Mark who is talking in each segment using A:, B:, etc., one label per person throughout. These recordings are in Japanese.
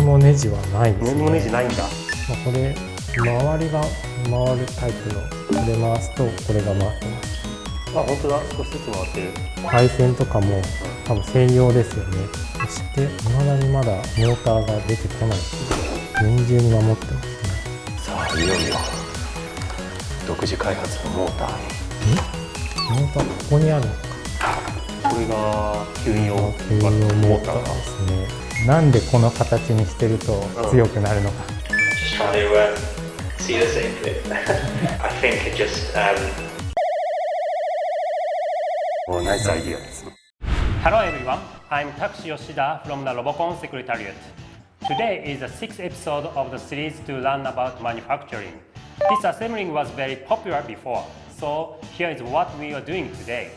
A: もネジはないですね。
B: 何もネジないんだ。
A: これ周りが回るタイプの、これ回すとこれが回ってます。
B: あ、本当だ、少しずつ回ってる。
A: 配線とかも多分専用ですよね。そして未だにまだモーターが出てこない。厳重に守ってますね。
B: さあ、いよいよ独自開発のモーターに。
A: モーターここにあるのか。
B: これが吸引用モ
A: モーターですね。なんでこの形にしてると強くなるのか。
C: Just trying to see the same thing. I think it just.
B: Nice idea です。
D: Hello everyone, I'm Takushi Yoshida from the Robocon Secretariat. Today is the 6th episode of the series to learn about manufacturing. This assembling was very popular before, so here is what we are doing today.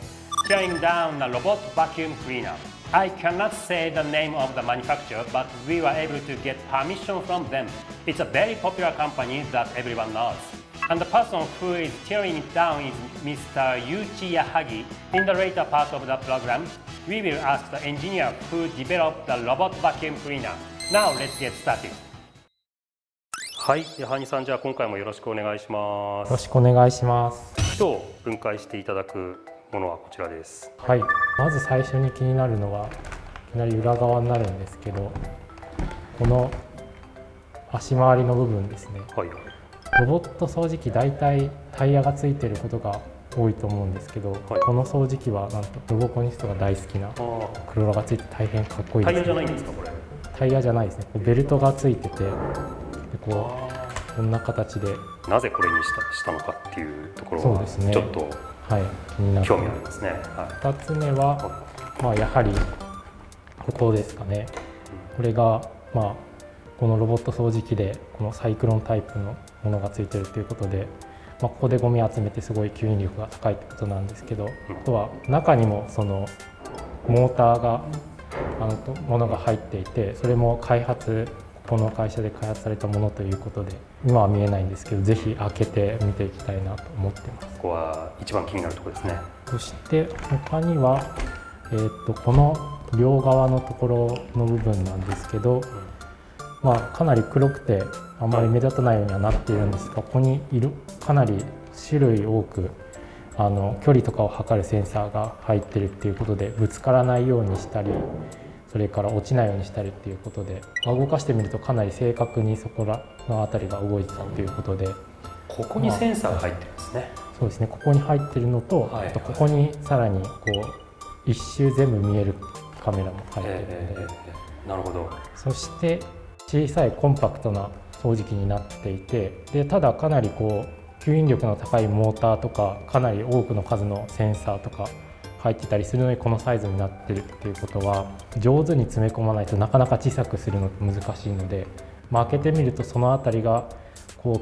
D: Tearing down a robot vacuum cleaner. I cannot say the name of the manufacturer, but we were able to get permission from them. It's a very popular company that everyone knows. And the person who is tearing it down is Mr. Yuichi Yahagi. In the later part of the program, we will ask the engineer who developed the robot vacuum cleaner. Now let's get started.
B: はい、矢作さん、じゃあ今回もよろしくお願いします。
A: よろしくお願いします。
B: 今日分解していただくものはこちらです。
A: はい、まず最初に気になるのは、いきなり裏側になるんですけど、この足回りの部分ですね。
B: はい。
A: ロボット掃除機、大体タイヤがついていることが多いと思うんですけど、はい、この掃除機はなんとロボコニストが大好きなクローラがついて大変かっこいいです、ね。
B: タイヤじゃないんですかこれ？
A: タイヤじゃないですね。ベルトがついてて、でこんな形で。
B: なぜこれにしたのかっていうところは、
A: ね、
B: ちょっと気になって興味ありますね。はい、
A: 2つ目は、やはりここですかね。これがこのロボット掃除機でこのサイクロンタイプのものがついているということで、ここでゴミ集めてすごい吸引力が高いってことなんですけど、あとは中にもそのモーターがものが入っていて、それもこの会社で開発されたものということで、今は見えないんですけど、ぜひ開けて見ていきたいなと思ってます。
B: ここは一番気になるところですね。
A: そして他には、この両側のところの部分なんですけど、かなり黒くてあまり目立たないようにはなっているんですが、ここにかなり種類多く距離とかを測るセンサーが入っているっていうことで、ぶつからないようにしたり、それから落ちないようにしたりっていうことで、動かしてみるとかなり正確にそこらの辺りが動いてたということで。
B: ここにセンサーが入ってるんですね。
A: そうですね、ここに入ってるのと、あとここにさらに一周全部見えるカメラも入っているので、
B: なるほど。
A: そして小さいコンパクトな掃除機になっていて、でただかなり吸引力の高いモーターとか、かなり多くの数のセンサーとか入ってたりするのに、このサイズになってるっていうことは、上手に詰め込まないとなかなか小さくするのって難しいので、開けてみるとその辺りが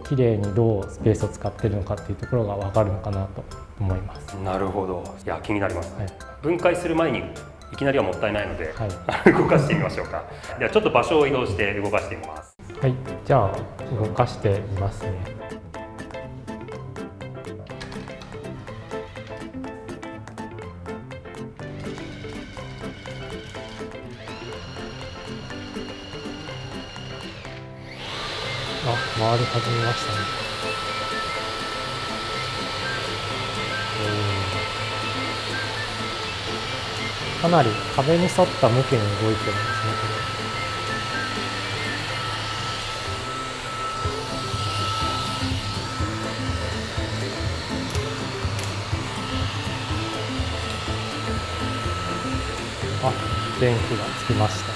A: 綺麗にどうスペースを使ってるのかっていうところが分かるのかなと思います。
B: なるほど。いや、気になりますね。
A: はい、
B: 分解する前にいきなりはもったいないので、動かしてみましょうか。ではちょっと場所を移動して動かしてみます。
A: はい、じゃあ動かしてみますね。回り始めましたね。かなり壁に沿った向きに動いてるんですね、これ。電気がつきました。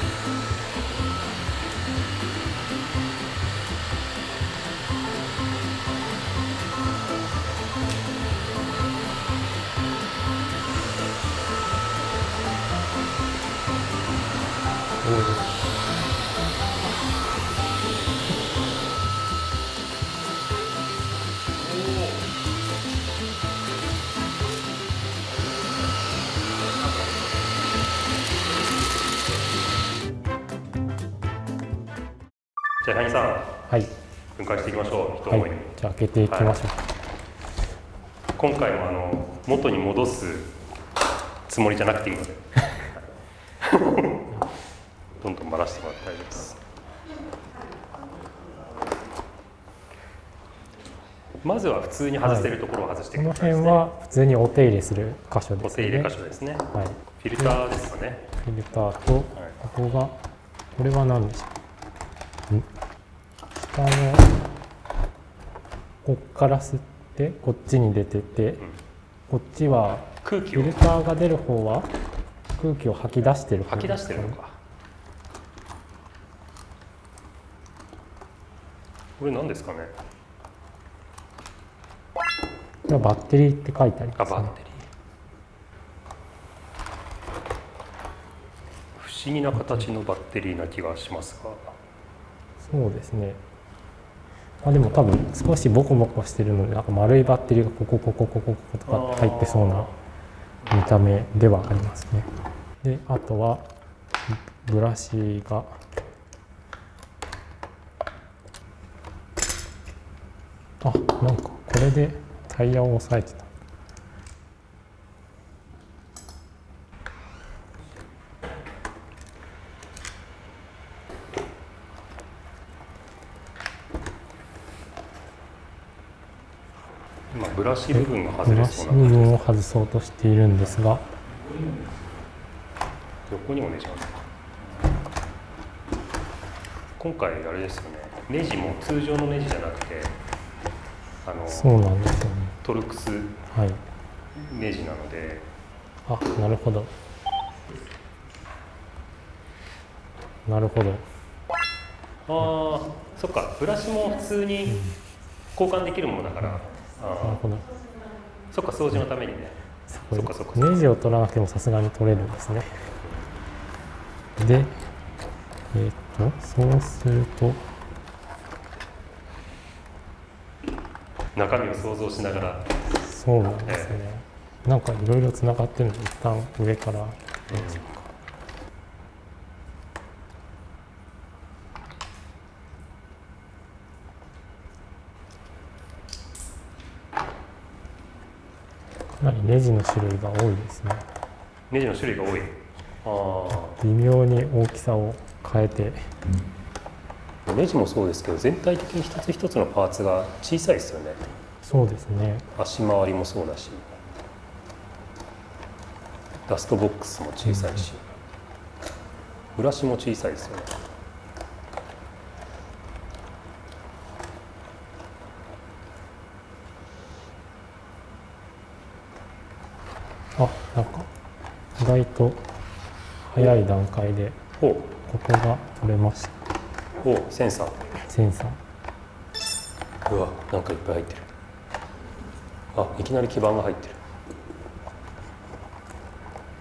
B: じゃあ、谷さん、
A: はい、
B: 分解していきましょう。一思いに。
A: じゃあ開けていきましょう。
B: 今回も元に戻すつもりじゃなくていいのでどんどんばらしてもらって大丈夫です。まずは普通に外せるところを外してい
A: この
B: くことですね。
A: 辺は普通にお手入れする箇所ですね。
B: お手入れ箇所ですね。
A: はい、
B: フィルターですかね。
A: フィルターと、ここが、これは何でしょう。下の、こっから吸って、こっちに出てて、こっちは、
B: 空気を
A: フィルターが出る方は、空気を吐き出してる方
B: 吐き出
A: ですかね。
B: してるのか。これ何ですかね。
A: これはバッテリーって書いてあり
B: あ、
A: ますね。
B: バッテリー。不思議な形のバッテリーな気がしますが。
A: そうですね。でも多分少しボコボコしてるので、なんか丸いバッテリーがこことかって入ってそうな見た目ではありますね。で、あとはブラシがなんかこれでタイヤを押さえてた。
B: 今ブラシ部分が外れ
A: ブラシ部
B: そうな感じです。
A: 分を外そうとしているんですが、
B: 横にもネジある。今回あれですよね。ネジも通常のネジじゃなくて、
A: そうなんですよね。
B: トルクス
A: はい。
B: ネジなので、
A: なるほど。なるほど。
B: そっか、ブラシも普通に交換できるものだから、
A: なるほど。
B: そっか、掃除のためにね。そっかそっか。
A: ネジを取らなくてもさすがに取れるんですね。で、そうすると、
B: 中身を想像しながら、
A: そうなんですね。なんかいろいろつながってるので、一旦上からやりましょうか。かなりネジの種類が多いですね。
B: ネジの種類が多い。
A: 微妙に大きさを変えて、
B: ネジもそうですけど、全体的に一つ一つのパーツが小さいですよね。
A: そうですね。
B: 足回りもそうだし、ダストボックスも小さいし、ブラシも小さいですよね。
A: なんか意外と早い段階でここが取れました。
B: センサー。
A: センサー。
B: うわ、なんかいっぱい入ってる。いきなり基板が入ってる。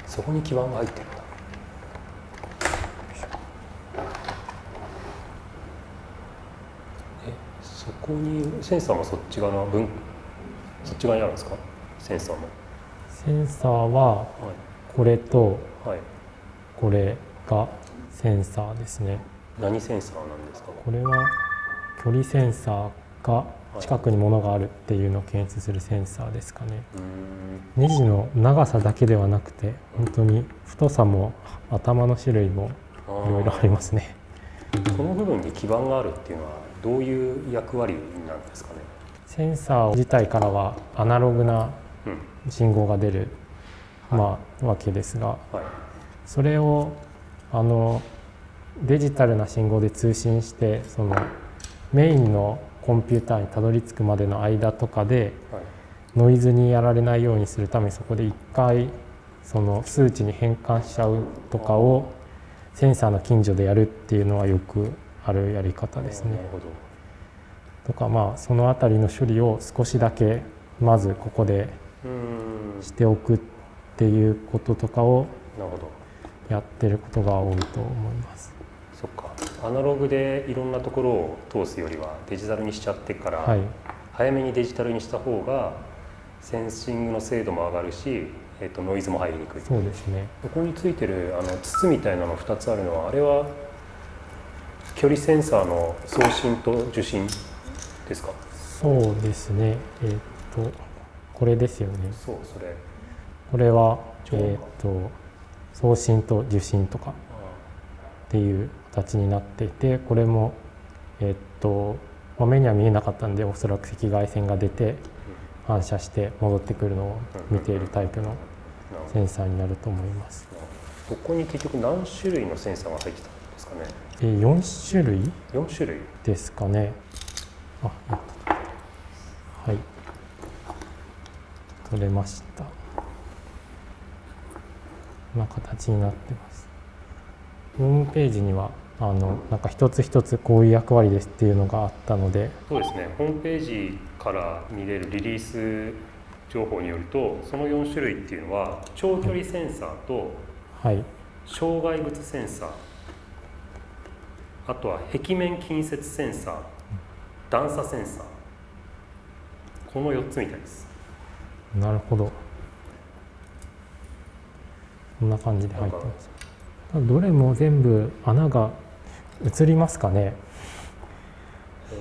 B: そこに基板が入ってるんだ。そこにセンサーもそっち側にあるんですか？センサーも。
A: センサーはこれと
B: はい。
A: これがセンサーですね。
B: 何センサーなんですか？
A: これは距離センサーが近くに物があるっていうのを検出するセンサーですかね。ネジの長さだけではなくて、本当に太さも頭の種類もいろいろありますね。
B: この部分に基板があるっていうのはどういう役割なんですかね？
A: センサー自体からはアナログな信号が出る、わけですが、それをデジタルな信号で通信して、そのメインのコンピューターにたどり着くまでの間とかで、ノイズにやられないようにするために、そこで一回その数値に変換しちゃうとかをセンサーの近所でやるっていうのはよくあるやり方ですね。とかそのあたりの処理を少しだけまずここでしておくっていうこととかをやってることが多いと思います。
B: そっか、アナログでいろんなところを通すよりはデジタルにしちゃってから、早めにデジタルにした方がセンシングの精度も上がるし、ノイズも入りにくい。
A: そうですね。
B: ここについてる筒みたいなの2つあるのは、あれは距離センサーの送信と受信ですか？
A: そうですね。これですよね。
B: それ。
A: これは送信と受信とかっていう形になっていて、これも目には見えなかったんで、おそらく赤外線が出て反射して戻ってくるのを見ているタイプのセンサーになると思います。
B: ここに結局何種類のセンサーが入ってたんですかね。
A: 4種類
B: 4種類
A: ですかね。あ、やった。はい、取れました。こんな形になってます。ホームページにはなんか一つ一つこういう役割ですっていうのがあったので、
B: そうですね、ホームページから見れるリリース情報によると、その4種類っていうのは長距離センサーと
A: はい、
B: 障害物センサー、あとは壁面近接センサー、段差センサー、この4つみたいです。
A: なるほど。こんな感じで入ってます。どれも全部穴が映りますかね。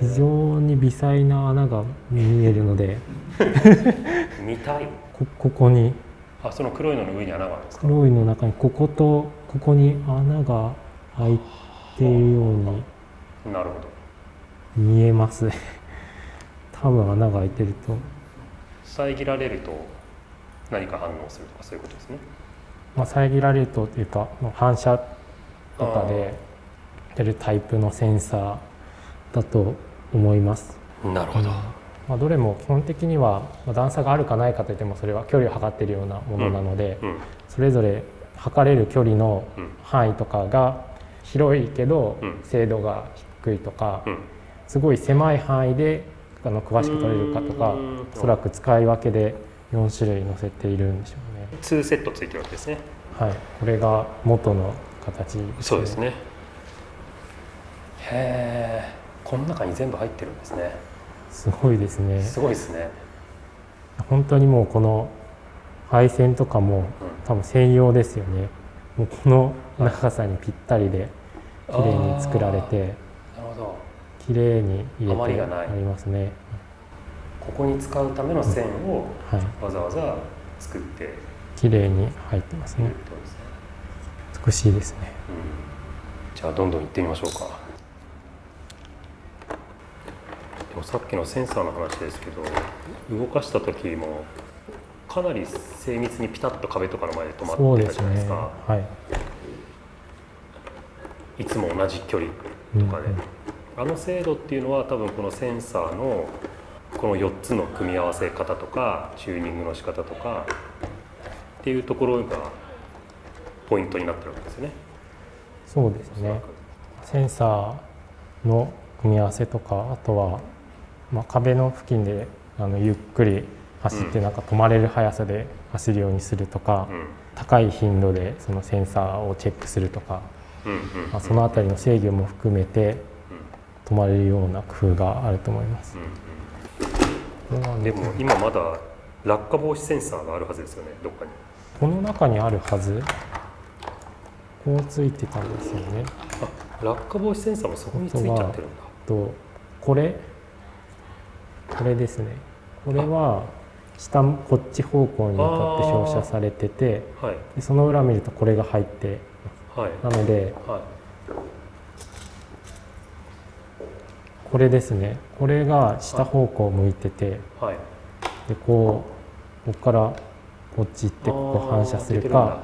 A: 非常に微細な穴が見えるので
B: 見たい。
A: ここに、
B: その黒いのの上に穴があるんですか。
A: 黒いの中にこことここに穴が開いているように
B: なるほど、
A: 見えます多分穴が開いてると、
B: 遮られると何か反応するとか、そういうことですね。
A: 遮られるというか、反射とかで出るタイプのセンサーだと思います。
B: なるほど。
A: どれも基本的には段差があるかないかといっても、それは距離を測っているようなものなので、それぞれ測れる距離の範囲とかが広いけど精度が低いとか、すごい狭い範囲で詳しく取れるかとか、おそらく使い分けで4種類載せているんでしょうね。
B: 2セットついてるわけですね。
A: はい、これが元の形ですね。
B: そうですね。へえ、この中に全部入ってるんですね。
A: すごいですね。
B: すごいですね。
A: 本当にもうこの配線とかも多分専用ですよね。もうこの長さにぴったりで綺麗に作られて、
B: なるほど。
A: 綺麗に入れて
B: 余りがない
A: ありますね。
B: ここに使うための線を
A: はい、
B: わざわざ作っている
A: 綺麗に入ってますね。
B: ということですね。
A: 美しいですね。
B: じゃあどんどん行ってみましょうか。でもさっきのセンサーの話ですけど、動かした時もかなり精密にピタッと壁とかの前で止まってたじゃないですか。
A: はい、
B: いつも同じ距離とかで、あの精度っていうのは多分このセンサーのこの4つの組み合わせ方とかチューニングの仕方とかっていうところがポイントになってるわけですよね。
A: そうですね。センサーの組み合わせとか、あとは、壁の付近でゆっくり走ってなんか止まれる速さで走るようにするとか、高い頻度でそのセンサーをチェックするとか、そのあたりの制御も含めて止まれるような工夫があると思います。
B: でも今まだ落下防止センサーがあるはずですよね、どっかに。
A: この中にあるはず。こうついてたんですよね。
B: 落下防止センサーもそこについちゃってるんだ。
A: これですね。これは下こっち方向に向かって照射されてて、でその裏見るとこれが入ってます。なので、これですね。これが下方向を向いてて、でここからこっち行ってここ反射するか、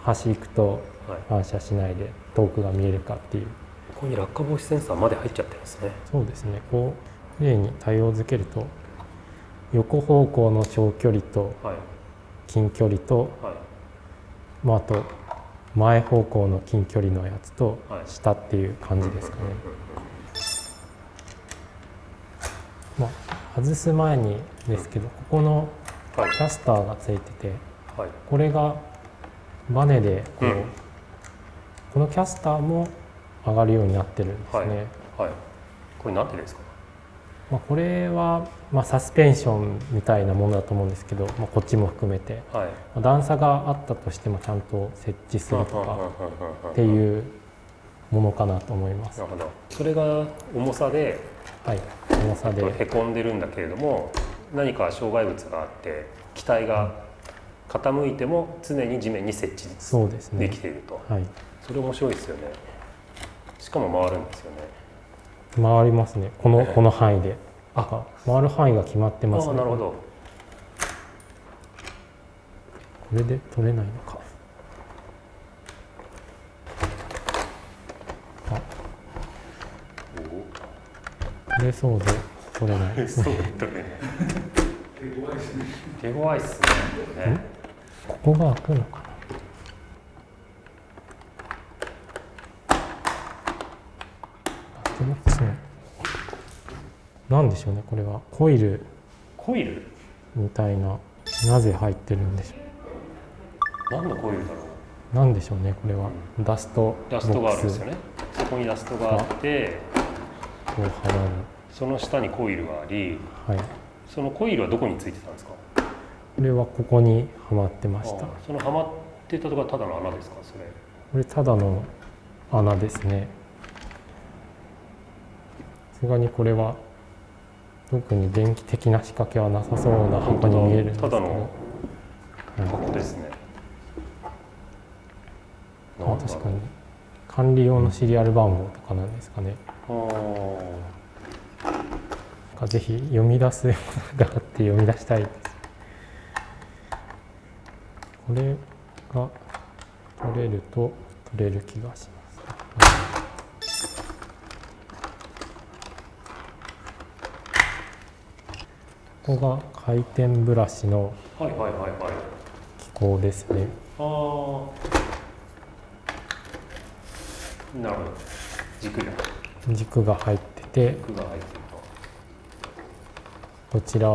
A: 端行くと反射しないで遠くが見えるかっていう。
B: ここに落下防止センサーまで入っちゃってるんですね。
A: そうですね。こう綺麗に対応づけると、横方向の長距離と近距離と、あと前方向の近距離のやつと下っていう感じですかね。外す前にですけど、ここのキャスターがついてて、これがバネでこのキャスターも上がるようになってるんですね。
B: これ何てですか？
A: これはサスペンションみたいなものだと思うんですけど、こっちも含めて、段差があったとしてもちゃんと設置するとかっていうものかなと思います。
B: なるほど。それが重さで、
A: 重さで
B: へこんでるんだけれども、何か障害物があって機体が傾いても常に地面に設置できていると。それ面白いですよね。かも回るんですよね。
A: 回りますね。この範囲で。回る範囲が決まってますね。
B: なるほど。
A: これで取れないのか。取れそうで取れないですね。
B: 手強いっすね。
A: ここが開くのかな。なんでしょうね、これはコイルみたいな、なぜ入ってるんでしょ
B: 何のコイルだろ
A: う。なんでしょうね、これはダストボックス
B: があるんですよね。そこにダストがあって、
A: こうはまる。
B: その下にコイルがあり、
A: はい。
B: そのコイルはどこについてたんですか？
A: これはここにはまってました。
B: そのはまってたところはただの穴ですか？それ。
A: これただの穴ですね。さすがにこれは特に電気的な仕掛けはなさそうな箱に見えるんですけど、
B: ただの箱ですね。
A: 確かに管理用のシリアル番号とかなんですかね。ぜひ読み出すものがあって読み出したいです。これが取れると取れる気がします。ここが回転ブラシの機構ですね。
B: なるほど。
A: 軸が入ってて、こちら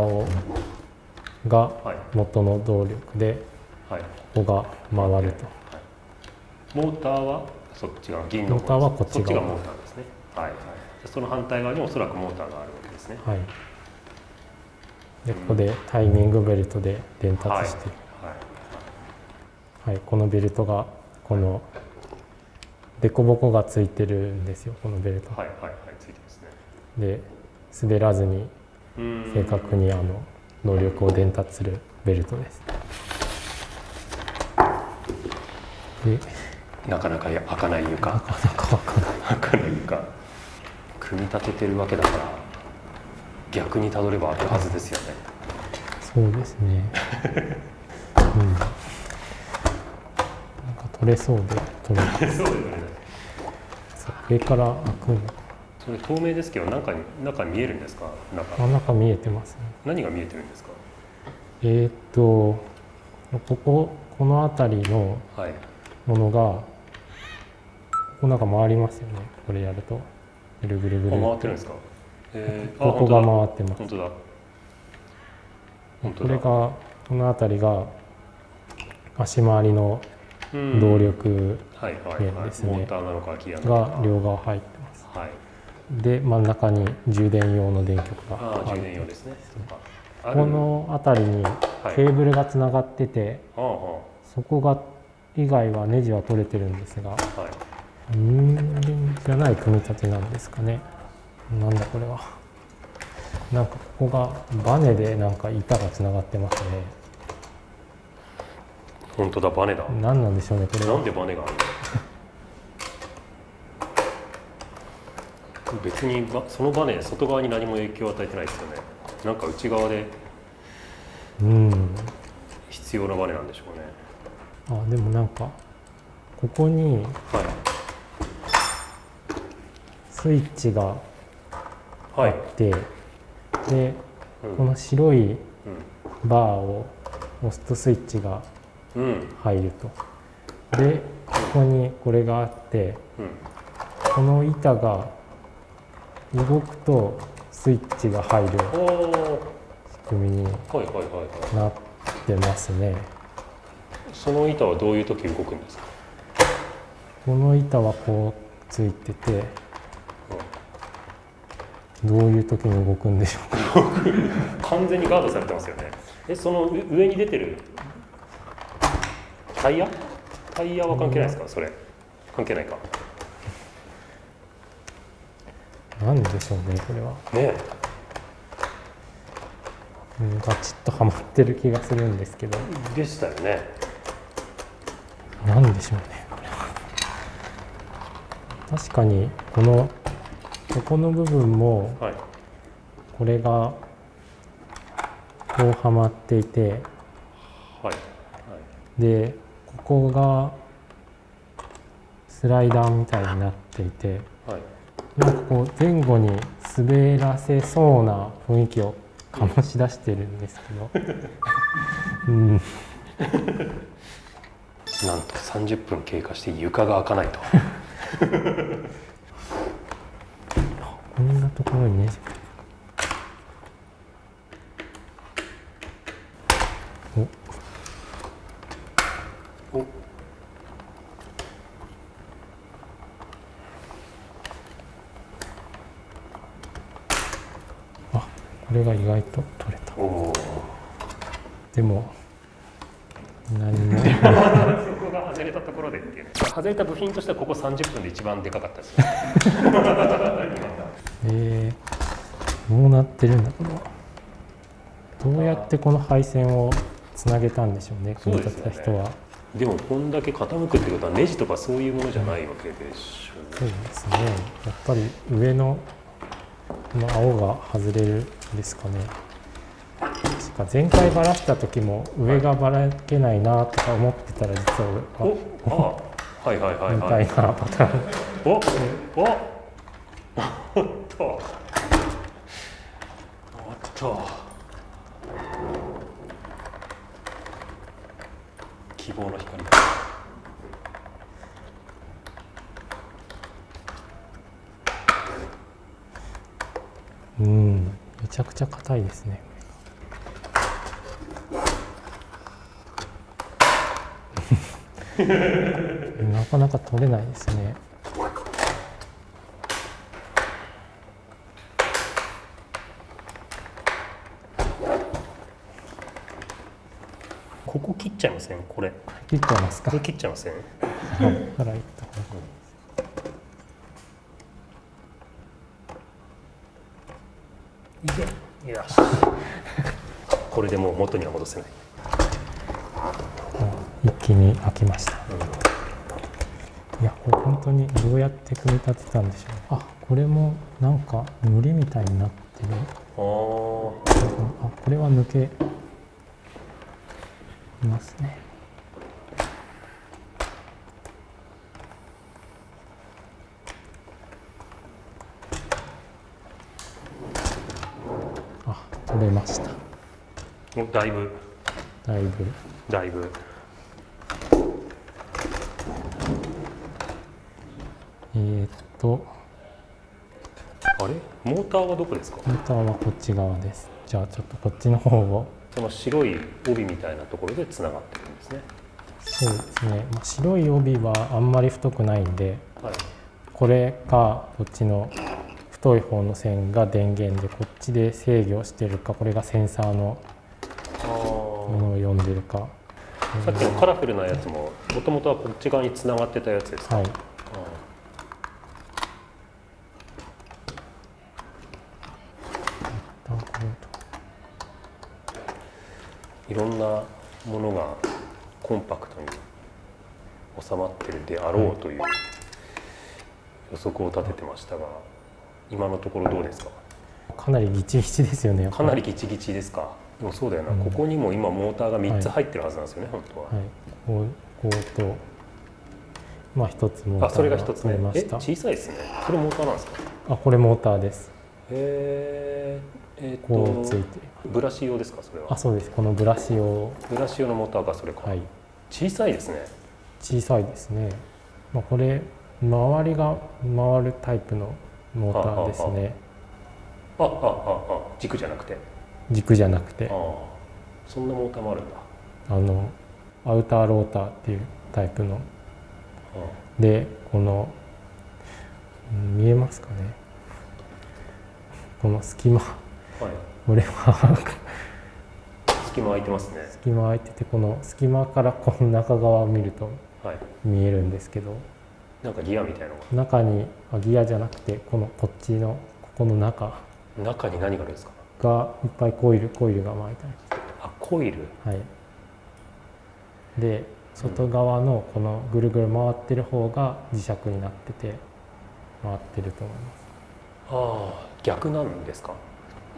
A: が元の動力で、ここが回ると。
B: モーターはそっち側、銀の
A: モーターはこっち側。
B: そっちがモーターですね。その反対側におそらくモーターがあるわけですね。
A: でここでタイミングベルトで伝達して、このベルトがこのデコボコがついてるんですよ、このベルト。
B: ついてますね。
A: で滑らずに正確に能力を伝達するベルトです。で
B: なかなか開かない床。開かない床。組み立ててるわけだから逆にたどれば開くはずですよね。
A: そうですね。なんか取れそうで取れない。上から開くのか。
B: それ透明ですけど中見えるんですか？
A: 中見えてますね。
B: 何が見えてるんですか？
A: この辺りのものが、ここなんか回りますよね。これやるとぐるぐるぐる。
B: 回ってるんですか？
A: ここが回ってます。
B: 本当だ。
A: これがこの辺りが足回りの動力源ですね。
B: モーターなのかギアなのか
A: が両側入ってます。で真ん中に充電用の電極が
B: 充電用ですね。
A: この辺りにケーブルがつながってて、そこが以外はネジは取れてるんですが、人間じゃない組み立てなんですかね。なんだこれは。なんかここがバネでなんか板がつながってますね。
B: 本当だ、バネだ。
A: 何なんでしょうね、これは。
B: なんでバネがあるの？別にそのバネ外側に何も影響を与えてないですよね。なんか内側で必要なバネなんでしょうね。
A: でもなんかここにスイッチがあって、でこの白いバーを押すとスイッチが入ると。でここにこれがあって、この板が動くとスイッチが入る仕組みになってますね。
B: その板はどういう時動くんですか？
A: この板はこうついてて、どういう時に動くんでしょうか。
B: 完全にガードされてますよね。その上に出てるタイヤは関係ないですか？それ関係ないか。
A: なんでしょうね、これは。ガチッとはまってる気がするんですけど。
B: でしたよね。
A: なんでしょうね、これは。確かにこの部分も
B: はい
A: これがこうはまっていて、
B: はいはい
A: でここがスライダーみたいになっていて、
B: はい
A: なんかこう前後に滑らせそうな雰囲気を醸し出してるんですけど、うん、
B: なんと30分経過して床が開かないと
A: こんなところにね
B: お
A: これが意外と取れた。
B: お
A: でも何も
B: そこが外れたところでっていうね、外れた部品としてはここ30分で一番でかかったですよ
A: どうなってるんだこれは。どうやってこの配線をつなげたんでしょうね、組み立てた人は。
B: でもこんだけ傾くってことはネジとかそういうものじゃないわけでしょ
A: そうですね。やっぱり上のこの青が外れるんですかね。確か前回ばらした時も上がばらけないなとか思ってたら実は
B: はいはいはい
A: みた
B: はい
A: いなパターン。
B: おっと希望の光だ。
A: めちゃくちゃ硬いですね。なかなか取れないですね。
B: ここ切っちゃいません？これ
A: 切っちゃいますか。
B: これ切っちゃいません？
A: からいった方が
B: いやこれでもう元には戻せない。
A: 一気に開きました。いや、これ本当にどうやって組み立てたんでしょう。あ、これもなんか糊みたいになってる。あ、これは抜けますね。あ、取れました。
B: もうだいぶ
A: だいぶ。
B: あれモーターはどこですか？
A: モーターはこっち側です。じゃあちょっとこっちの方を。
B: その白い帯みたいなところでつながってるんですね。
A: そうですね、白い帯はあんまり太くないんで、
B: はい、
A: これかこっちの太い方の線が電源で、こっちで制御してるか、これがセンサーのものを読んでるか。
B: さっきのカラフルなやつももともとはこっち側につながってたやつですか？
A: はい。
B: いろんなものがコンパクトに収まってるであろうという予測を立ててましたが、今のところどうですか？か
A: なりギチギチですよね。
B: かなりギチギチですか？でもそうだよな、ここにも今モーターが3つ入ってるはずなんですよね、本当は。
A: はい、こうと、まあ一つモーターが
B: それが一つね。小さいですね。それモーターなんですか？
A: あ、これモーターです。
B: こう
A: ついて
B: ブラシ用ですか、それは？
A: あ、そうです。このブラシ用
B: のモーターがそれか。はい、小さいですね。
A: 小さいですね。まあ、これ周りが回るタイプのモーターですね。
B: 軸じゃなくて。
A: 軸じゃなくて。
B: そんなモーターもあるんだ。
A: アウターローターっていうタイプの。で、この見えますかね。この隙間。これは
B: 隙間空いてますね。
A: 隙間空いてて、この隙間からこの中側を見ると見えるんですけど、
B: なんかギアみたいなの
A: が中にギアじゃなくて、こっちのここの中
B: に何があるんですか？
A: がいっぱいコイルが巻いてあります。
B: あ、コイル。
A: はい。で、外側のこのぐるぐる回ってる方が磁石になってて、回ってると思いま
B: ああ、逆なんですか。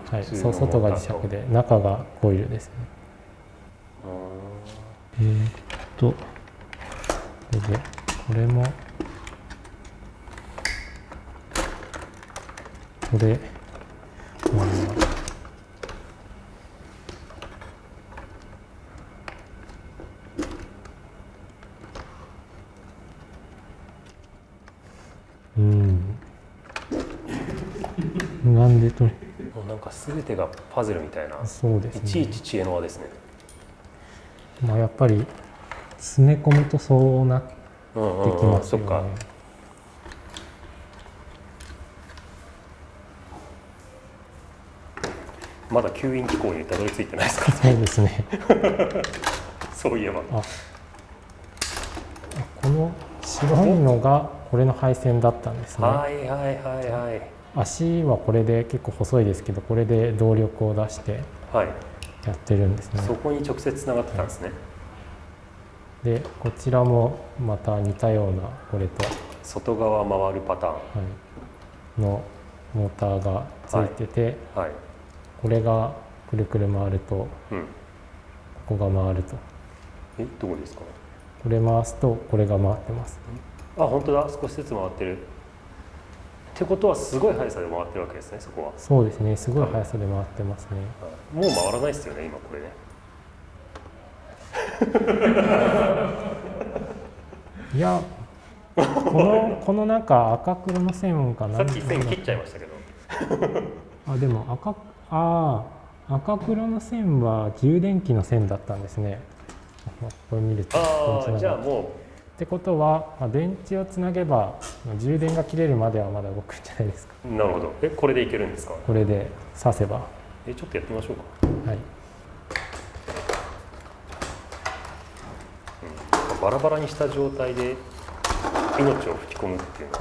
A: す。はい、
B: 普通の
A: 外が磁石で中がコイルですね。これでこれもこれなんでと
B: もうなんか全てがパズルみたいな、
A: そうですね。
B: いちいち知恵の輪ですね。
A: まあやっぱり詰め込むとそうなってきますよね。
B: そっか。まだ吸引機構にたどり着いてないですか。
A: そうですね。
B: そういえば。
A: この白いのがこれの配線だったんですね。
B: はいはいはいはい。
A: 足はこれで結構細いですけど、これで動力を出して
B: はい。
A: やってるんですね。
B: そこに直接つながってたんですね。
A: でこちらもまた似たようなこれと、
B: 外側回るパターン。
A: はい、のモーターがついてて、
B: はい。
A: これがくるくる回ると
B: うん。
A: ここが回ると、
B: どこですか。
A: これ回すとこれが回ってます。
B: あ、本当だ。少しずつ回ってる。ってことはすごい速さで回ってるわけですね。そこは。
A: そうですね、すごい速さで回ってますね。
B: もう回らないですよね。今これね。
A: いやこのなんか赤黒の線かな。
B: さっき線切っちゃいましたけど。
A: あ、でも赤黒の線は充電器の線だったんですね。これ見ると
B: ああ、じゃあも
A: ってことは、電池をつなげば充電が切れるまではまだ動くんじゃないですか。
B: う、なるほど。これでいけるんですか。
A: これで挿せば。
B: ちょっとやってみましょうか。
A: はい、
B: バラバラにした状態で命を吹き込むっていうの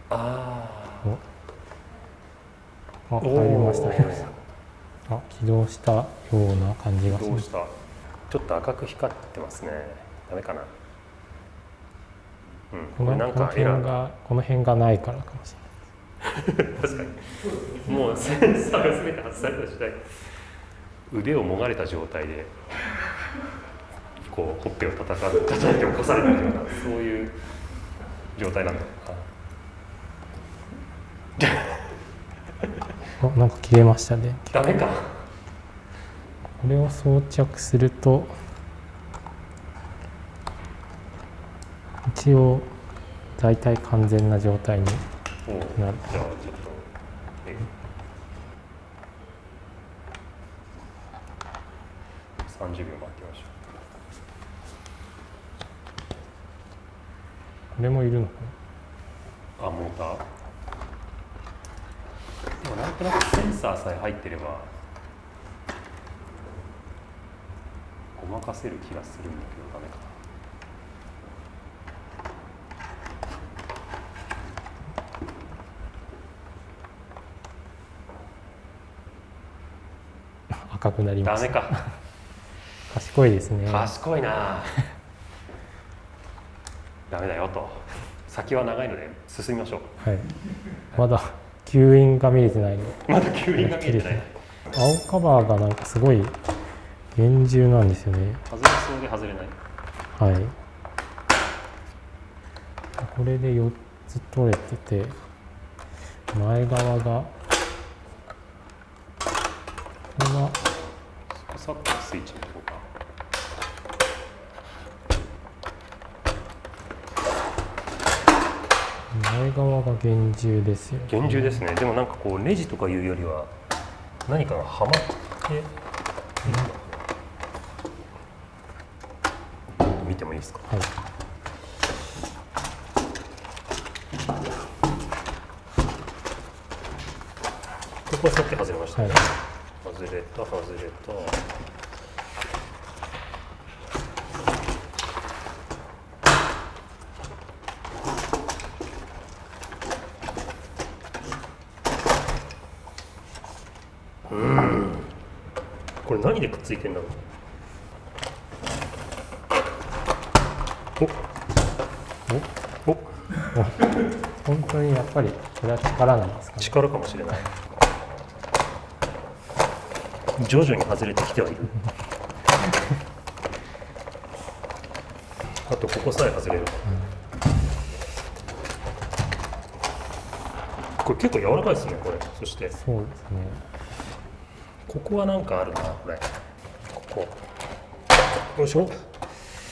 B: は、
A: 入りましたね。起動したような感じがします。
B: どうした。ちょっと赤く光ってますね。ダメかな。これなんかエラーが、
A: この辺がないからかもしれない。
B: 確かに。もうセンサーが全て外された時代、腕をもがれた状態でこうほっぺを叩いて起こされたような、そういう状態なんだろうな。
A: なんか切れましたね。
B: ダメか。
A: これを装着すると一応大体完全な状態になる。
B: じゃあちょっと、30秒待ってみましょ
A: これもいるのか
B: う。モーター。でもなんとなくセンサーさえ入ってればごまかせる気がするんだけど、ダメか
A: な。赤くなり
B: な。
A: ました。
B: ダメか。
A: 賢いですね。
B: 賢いな。ダメだよと。先は長いので進みましょう。
A: はい。まだ吸引が見れてないの。
B: まだ吸引が見えてない。
A: 青カバーがなんかすごい厳重なんですよね。
B: 外れそうで外れない。
A: はい。これで4つ取れてて、前側がこれは
B: さっきのスイッチのとこか。
A: 前側が厳重ですよね。
B: 厳重ですね。でもなんかこうネジとかいうよりは何かがはまって見てもいいですか。
A: はい。
B: ここさっき外れましたね。
A: はい。
B: 外れた外れた。これ何でくっついてんだろう。お
A: 本当にやっぱりこれは力なんですかね。
B: 力かもしれない。徐々に外れてきてはいる。あとここさえ外れる。これ結構柔らかいですねこれ。そして
A: そうですね。
B: ここはなんかあるなこれ。ここ。よいしょ。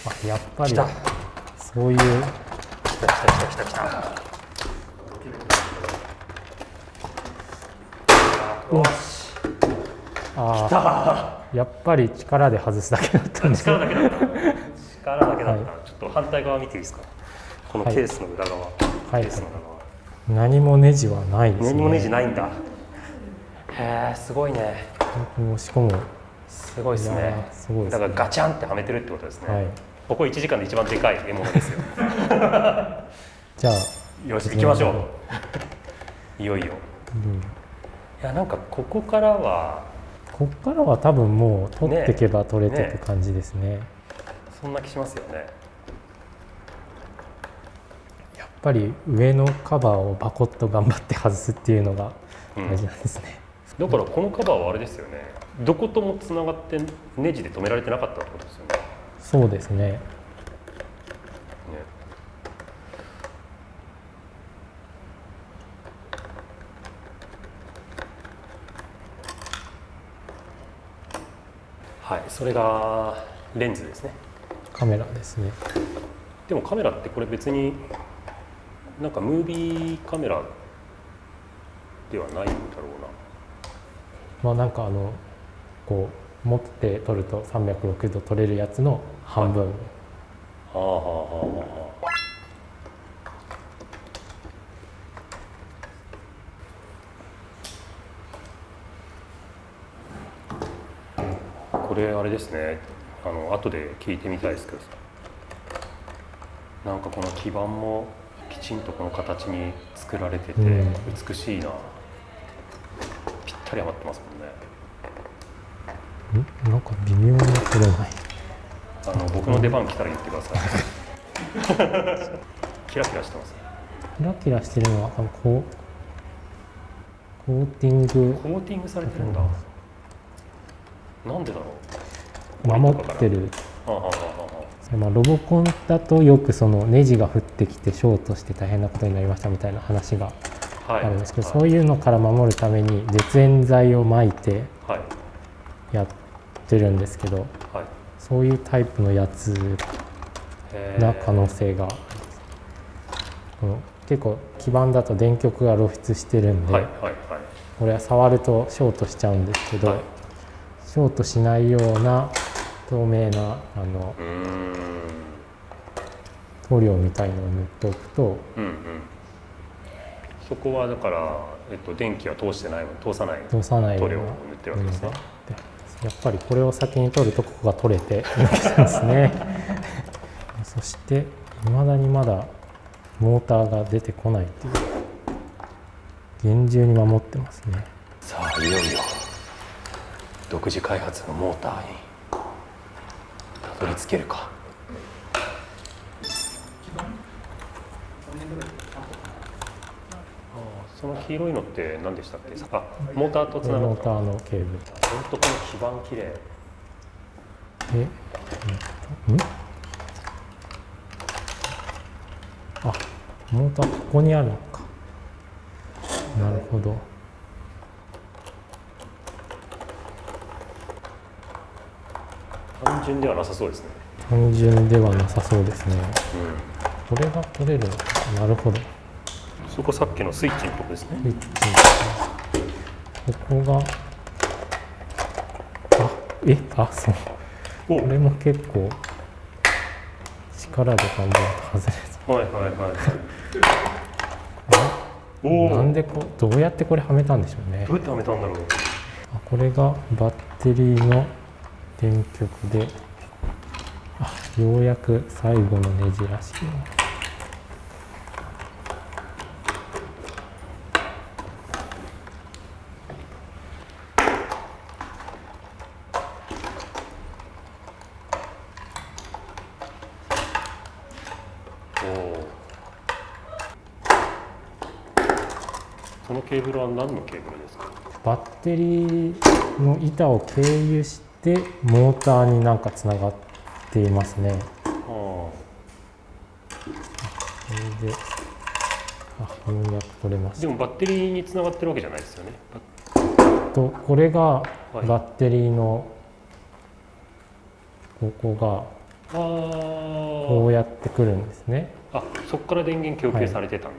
A: あ、やっぱり
B: 来た
A: そういう
B: 来た来た来た来た来た。よし。
A: やっぱり力で外すだけだったんですね。
B: 力だけだった。力だけだった。
A: は
B: ちょっと反対側見ていいですか。このケースの裏側。
A: はい
B: ケースの裏側。
A: 何もネジはないですね。
B: 何もネジないんだ。へえ、すごいね。
A: 申し込む。
B: すごいです
A: いや
B: ね
A: ー。すごいですね
B: だからガチャンってはめてるってことですね。
A: はい。
B: ここ1時間で一番でかい獲物ですよ。
A: じゃあ、
B: よし、行きましょう。いよいよ。
A: うん、
B: いや、なんかここからは
A: こっからは多分もう取っていけば取れていく感じですね。
B: そんな気しますよね。
A: やっぱり上のカバーをバコッと頑張って外すっていうのが大事なんですね。
B: だからこのカバーはあれですよね。どこともつながってネジで止められてなかったってことですよね。
A: そうですね。
B: ね。はい、それがレンズですね。
A: カメラですね。
B: でもカメラってこれ別になんかムービーカメラではないんだろうな。
A: まあなんかこう持って撮ると360度撮れるやつの半分。
B: はあはあはあはあ。これあれですね。後で聞いてみたいですけど、なんかこの基板もきちんとこの形に作られてて美しいな。ぴったり余ってますもんね。
A: なんか微妙に撮れない。
B: 僕の出番来たら言ってください。キラキラしてます。
A: キラキラしてるのはコーティング
B: コーティングされてるんだ。なんでだろう。
A: 守ってる。
B: はあはあは
A: まあ、ロボコンだとよくそのネジが降ってきてショートして大変なことになりましたみたいな話が
B: あはあ。
A: あるんですけど、
B: はい
A: そういうのから守るために絶縁剤を撒いて
B: はい
A: やってるんですけど、
B: はい。
A: そういうタイプのやつ
B: へ
A: な可能性が結構基板だと電極が露出してるんで、
B: はいはいはい。
A: これは触るとショートしちゃうんですけど、
B: はい
A: ショートしないような透明な塗料みたいのを塗っておくと、
B: うんうん。そこはだから、電気は通してない通さない
A: 通さないような
B: 塗料を塗ってるわけですね。
A: やっぱりこれを先に取るとここが取れて抜けたんですね。そしていまだにまだモーターが出てこないっていう厳重に守ってますね。
B: さあいよいよ独自開発のモーターにたどり着けるか。その黄色いのって何でしたっけ。あ、モーターとつながった。
A: モーターのケーブル
B: 本当この基板綺麗。
A: で、あ、モーターここにあるのか。なるほど。
B: 単純ではなさそうですね。
A: 単純ではなさそうですね。
B: うん。
A: これが取れるのか。なるほど。
B: そこさっきのスイッチのとこですね。
A: スイッチここがそう
B: お
A: これも結構力で頑張ると外れそう。
B: はいはいはい。おお。
A: なんでどうやってこれはめたんでしょうね。
B: どうやってはめたんだろう。
A: これがバッテリーの電極で、ようやく最後のネジらしい。
B: おお。そのケーブルは何のケーブルですか？
A: バッテリーの板を経由してモーターになんかつながっていますね。これでようやく取れました。
B: でもバッテリーにつながってるわけじゃないですよね。
A: これが
B: はい
A: バッテリーのここがこうやってくるんですね。
B: そこから電源供給されてたんだ。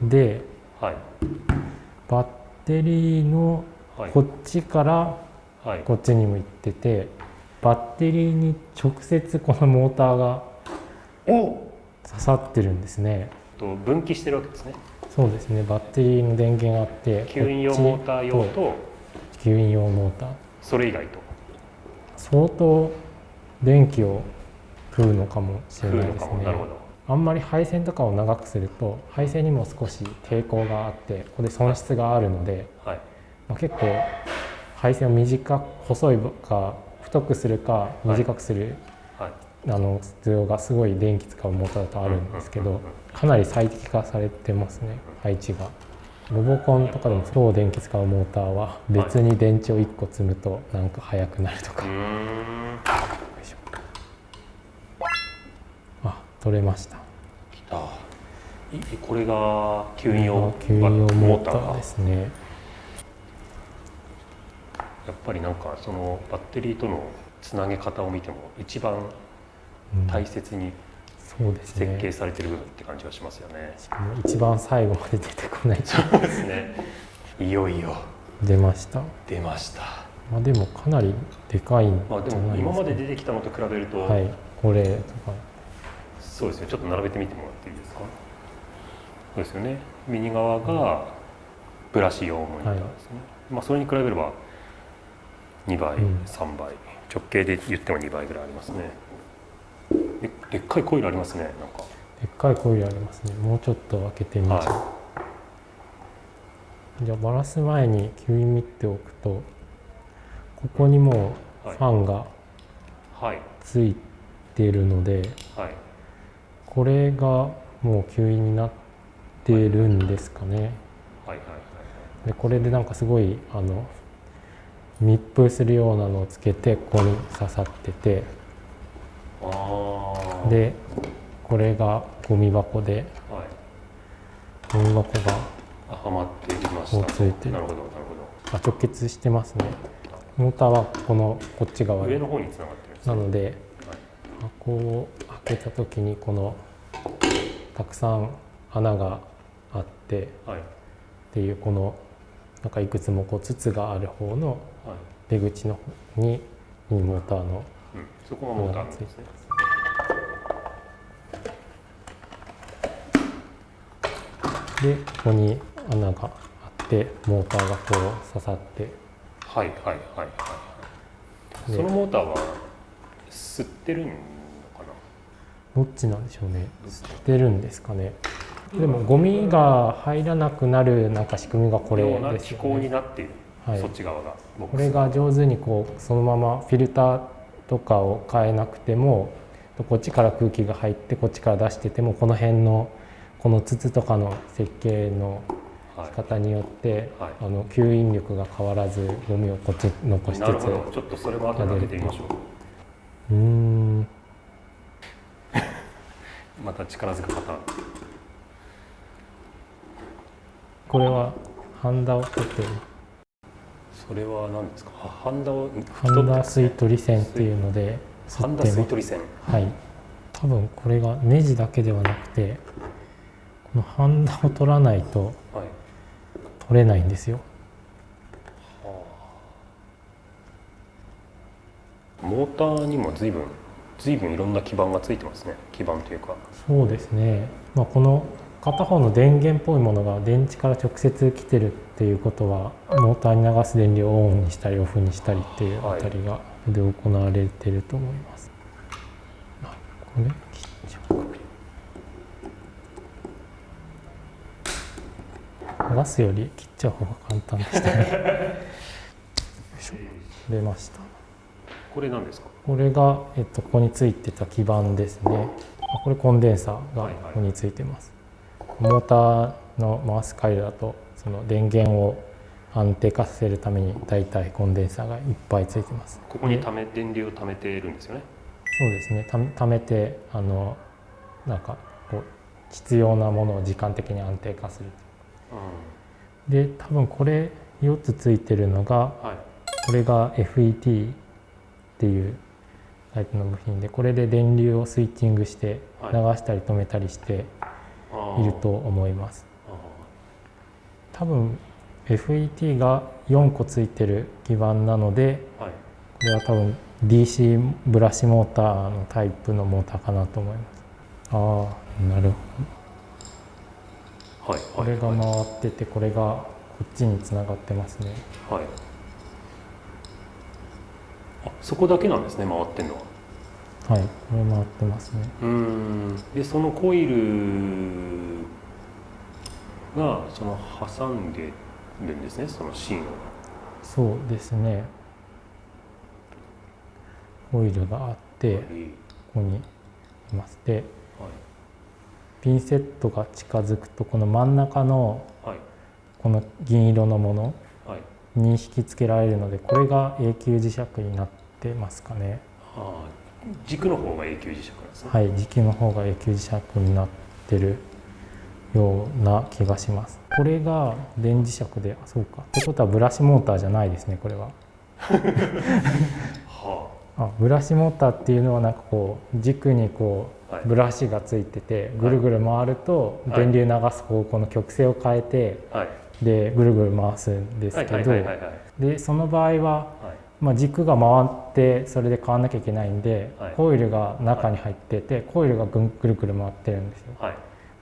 A: で
B: はい
A: バッテリーの
B: はい
A: こっちから
B: はい
A: こっちにも行ってて、バッテリーに直接このモーターが刺さってるんですね。
B: 分岐してるわけですね。
A: そうですね。バッテリーの電源があって、
B: 吸引用モーター用と
A: 吸引用モーター、
B: それ以外と
A: 相当電気を食うのかもしれないですね。
B: なるほど。
A: あんまり配線とかを長くすると配線にも少し抵抗があって、ここで損失があるので、
B: はい
A: 結構配線を細いか太くするか短くする、
B: はい
A: 必要がすごい電気使うモーターだとあるんですけど、かなり最適化されてますね、配置が。ロボコンとかでも超電気使うモーターは別に電池を1個積むとなんか速くなるとか。取れました。
B: きた。これが吸引用モ
A: モータ
B: ーター
A: ーですね。
B: やっぱりなんかそのバッテリーとのつなげ方を見ても一番大切に
A: そうですね。
B: 設計されてる部分って感じがしますよね。
A: しかも一番最後まで出てこない。
B: そうですね。いよいよ
A: 出ました。
B: 出ました。
A: でもかなりでかいんじゃないですか。
B: でも今まで出てきたのと比べると、
A: はい、これとか。
B: そうですね。ちょっと並べてみてもらっていいですか。そうですよね。右側がブラシ用モニターですね。それに比べれば2倍、3倍、直径で言っても2倍ぐらいありますね。でっかいコイルありますね。なんか
A: でっかいコイルありますね。もうちょっと開けてみましょう。じゃあバラす前に吸引見ておくと、ここにもうファンがついているので、これがもう吸引になっているんですかね。でこれでなんかすごい密封するようなのをつけてここに刺さってて、でこれがゴミ箱で、ゴミ箱が
B: はまっていました。
A: こうついてる。
B: なるほどなるほど。
A: 直結してますね。モーターはこっち側
B: 上の方につながってるんですね。
A: なので、箱を開けた時にこのたくさん穴があって、っていうこのなんかいくつも筒がある方の出口の方にモーターの
B: そこがモーターなんですね。
A: でここに穴があってモーターがこう刺さって、
B: そのモーターは吸ってるのかな。
A: どっちなんでしょうね。吸ってるんですかね。でもゴミが入らなくなるなんか仕組みがこれですよね。
B: 気候になっている、そっち側が。
A: これが上手にこうそのままフィルターとかを変えなくても、こっちから空気が入ってこっちから出してても、この辺のこの筒とかの設計の仕方によって、吸引力が変わらずゴミをこっち残しつつ。
B: なるほど。ちょっとそれも後で開けてみましょう。また力ずくパターン。
A: これはハンダを取ってる。
B: それは何ですか。ハンダ
A: 吸い取り線っていうので
B: ハンダ吸い取り線。
A: はい。多分これがネジだけではなくて、このハンダを取らないと取れないんですよ。
B: モーターにも随分いろんな基板がついてますね。基板というか。
A: そうですね。この片方の電源っぽいものが電池から直接来てるっていうことは、モーターに流す電流をオンにしたりオフにしたりっていうあたりがで行われてると思います。これ切っちゃうか。ガスより切っちゃう方が簡単でしたね。よいしょ。出ました。
B: これ何ですか。
A: これが、ここについてた基板ですね。これコンデンサーがここについてます。モーターの回す回路だとその電源を安定化させるために大体コンデンサーがいっぱいついてます。
B: ここに
A: で
B: 電流を貯めているんですよね。
A: そうですね、貯めてなんかこう必要なものを時間的に安定化する。で多分これ4つついてるのが、
B: はい、
A: これが FET っていうタイプの部品で、これで電流をスイッチングして流したり止めたりしていると思います。多分 FET が4個ついてる基板なので、
B: はい、
A: これは多分 DC ブラシモーターのタイプのモーターかなと思います。ああ、なるほど。これが回ってて、これがこっちにつながってますね。
B: はい。あ、そこだけなんですね、回ってんのは。
A: はい、これ回ってますね。
B: で、そのコイルがその挟んでるんですね、その芯を。
A: そうですね。コイルがあって、ここにいます。で、はい、ピンセットが近づくと、この真ん中のこの銀色のものに引き付けられるので、これが永久磁石になってますかね。
B: 軸の方が永久磁石なんですね。
A: はい、軸の方が永久磁石になってるような気がします。これが電磁石で、そうか。ってことはブラシモーターじゃないですね、これは。ブラシモーターっていうのはなんかこう軸にこうブラシがついてて、ぐるぐる回ると電流流す方向の曲線を変えて、でぐるぐる回すんですけど、でその場合は、軸が回ってそれで変わんなきゃいけないんで、コイルが中に入ってて、コイルがぐるぐる回ってるんですよ。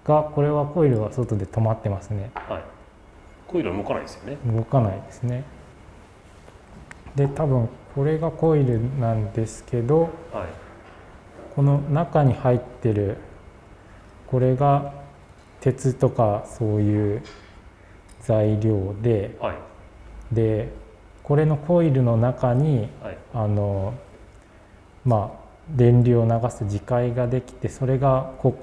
A: がこれはコイルは外で止まってますね。
B: コイルは動かないですよね。
A: 動かないですね。で多分これがコイルなんですけど、この中に入ってるこれが鉄とかそういう材料で、でこれのコイルの中に、電流を流す磁界ができて、それがこ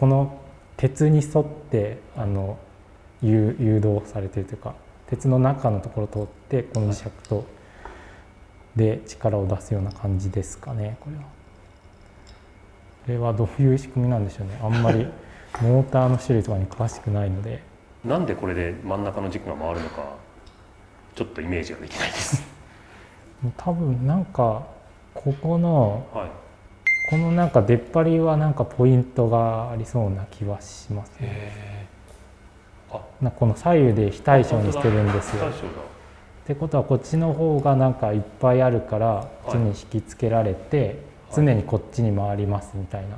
A: の鉄に沿って誘導されているというか、鉄の中のところを通ってこの磁石とで力を出すような感じですかね。これはどういう仕組みなんでしょうね。あんまりモーターの種類とかに詳しくないので。
B: なんでこれで真ん中の軸が回るのかちょっとイメージができないです。
A: 多分なんかここの、このなんか出っ張りはなんかポイントがありそうな気はしますね。この左右で非対称にしてるんですよ。ってことはこっちの方がなんかいっぱいあるからこっちに引き付けられて、常にこっちに回りますみたいな。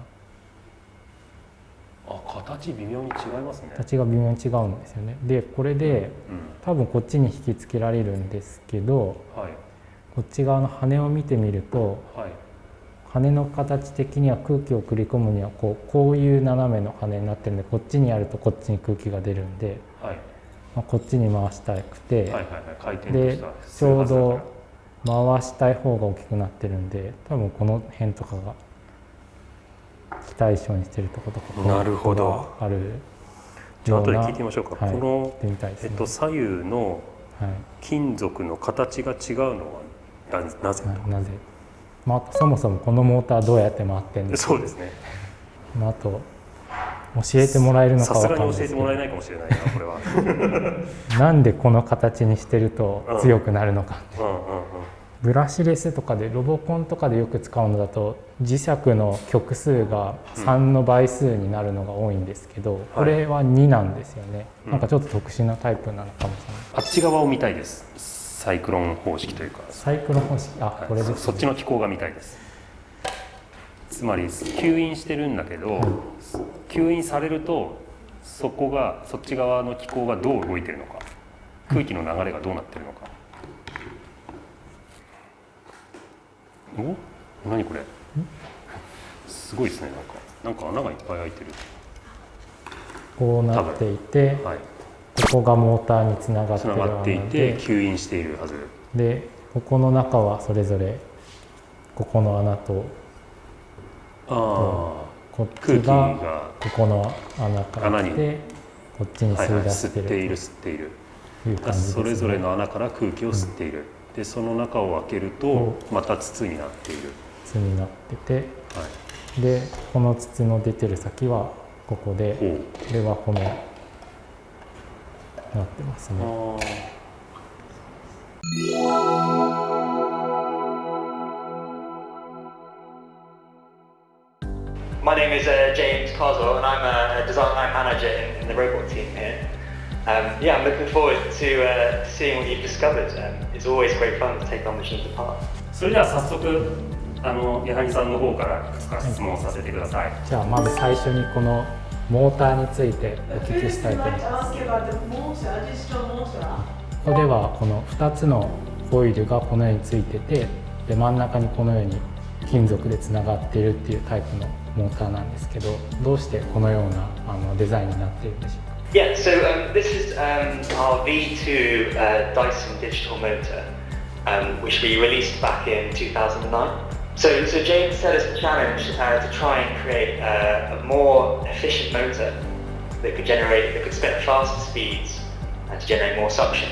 B: 形微妙に違いますね。
A: 形が微妙に違うんですよね。でこれで、多分こっちに引き付けられるんですけど、こっち側の羽を見てみると、羽の形的には空気を送り込むにはこういう斜めの羽になってるんで、こっちにやるとこっちに空気が出るんで、こっちに回したくて、でちょうど回したい方が大きくなってるんで、多分この辺とかが非対称にしてるとことかあるような。
B: じゃあ後で聞いてみましょうか。この左右の金属の形が違うのはなぜ？
A: そもそもこのモーターどうやって回ってるんですか？
B: そうですね。
A: あと教えてもらえるのか分かんないですけど、
B: さすがに教えてもらえないかもしれないな、これは。
A: なんでこの形にしてると強くなるのか。ブラシレスとかでロボコンとかでよく使うのだと磁石の極数が3の倍数になるのが多いんですけど、これは2なんですよね。なんかちょっと特殊なタイプなのかもしれない。
B: あっち側を見たいです。サイクロン方式というか。
A: サイクロン方式、これですね。
B: そっちの機構が見たいです。つまり吸引してるんだけど、吸引されるとそっち側の機構がどう動いてるのか、空気の流れがどうなってるのか。何これ？すごいですね。なんか穴がいっぱい開いてる。
A: こうなっていて、ここがモーターにつながっていて
B: 吸引しているはず
A: で、ここの中はそれぞれここの穴と、こっちがここの穴から来てこっちに吸い出してる。
B: 吸っている。
A: いう感じですね。
B: それぞれの穴から空気を吸っている、でその中を開けるとまた筒になっている。
A: 筒になってて、
B: はい、
A: でこの筒の出てる先はここで、これは骨なってますね。
C: My name is James Carswell, and I'm a design line manager in the robot team here. Yeah, I'm looking forward to seeing what you've discovered. It's always great fun to take our machines apart.
D: それでは早速矢作さんの方からいくつか質問させてください。
A: じゃあまず最初にこのモーターについてお聞きしたいと思います。ここではこの2つのコイルがこのようについてて、で真ん中にこのように金属でつながっているっていうタイプのモーターなんですけど、どうしてこのようなデザインになっているんでしょうか。
C: Yeah, so this is our V2 Dyson digital motor, which we released back in 2009. So James set us the challenge to try and create a more efficient motor that could spin at faster speeds and to generate more suction,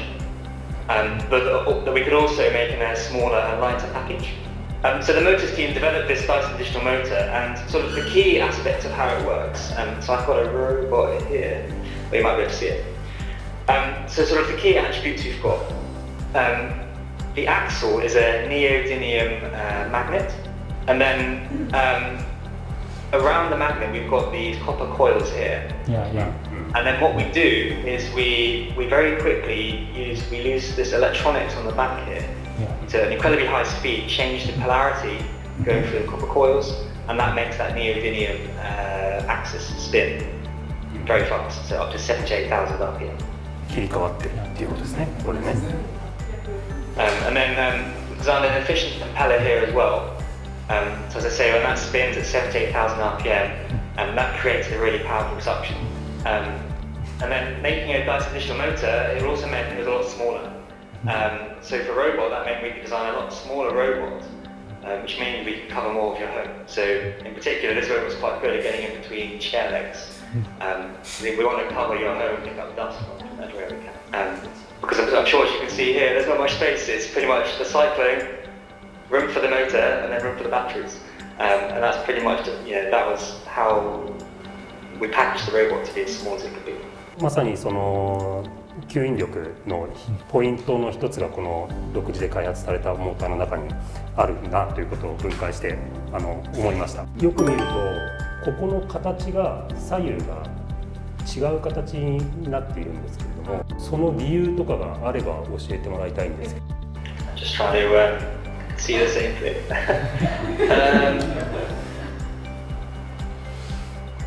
C: but that we could also make in a smaller and lighter package. So the motors team developed this Dyson digital motor, and sort of the key aspects of how it works. So I've got a robot here, but you might be able to see it. So sort of the key attributes we've got. The axle is a neodymium magnet, and then around the magnet we've got these copper coils here.
A: Yeah.
C: And then what we do is we very quickly lose this electronics on the back here. To an incredibly high speed, change the polarity going through the copper coils, and that makes that neodymium axis spin very fast, so up to 78,000 RPM.
B: 切り替わってるっていうことですね、これね。
C: And then we've designed an efficient impeller here as well. So as I say, when that spins at 78,000 RPM, that creates a really powerful suction. And then making a Dyson digital motor, it also meant it was a lot smaller. So for a robot, that meant we could design a lot smaller robot, which means we could cover more of your home. So in particular, this robot was quite good at getting in between chair legs. We want to cover your home, pick up dust from everywhere we can. Because I'm sure as you can see here, there's not much space. It's pretty much the cyclone, room for the motor, and then room for the batteries. And that's pretty much, that was how we packaged the robot to be as small as it could be.
B: まさにその吸引力のポイントの一つがこの独自で開発されたモーターの中にあるなということを分解して思いました。よく見るとここの形が左右が違う形になっているんですけれども、その理由とかがあれば教えてもらいたいんですけど。
C: Just trying to see the same thing.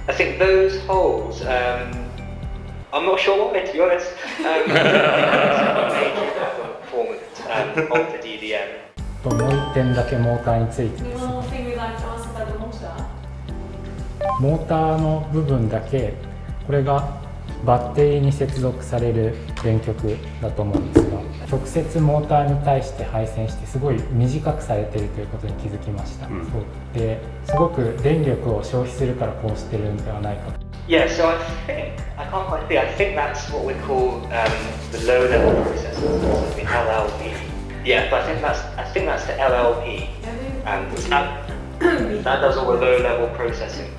C: I think those holes. I'm not sure why, to be honest. Major performance of the DDM.
A: もう1点だけモーターについてですね。モーターの部分だけ、これがバッテリーに接続される電極だと思うんですが、直接モーターに対して配線してすごい短くされているということに気づきました。そうですごく電力を消費するからこうしてるんではないかと。
C: Yeah, so I can't quite think. I think that's what we call the low-level processors, the LLP. Yeah, but I think that's the LLP, that does all the low-level processing.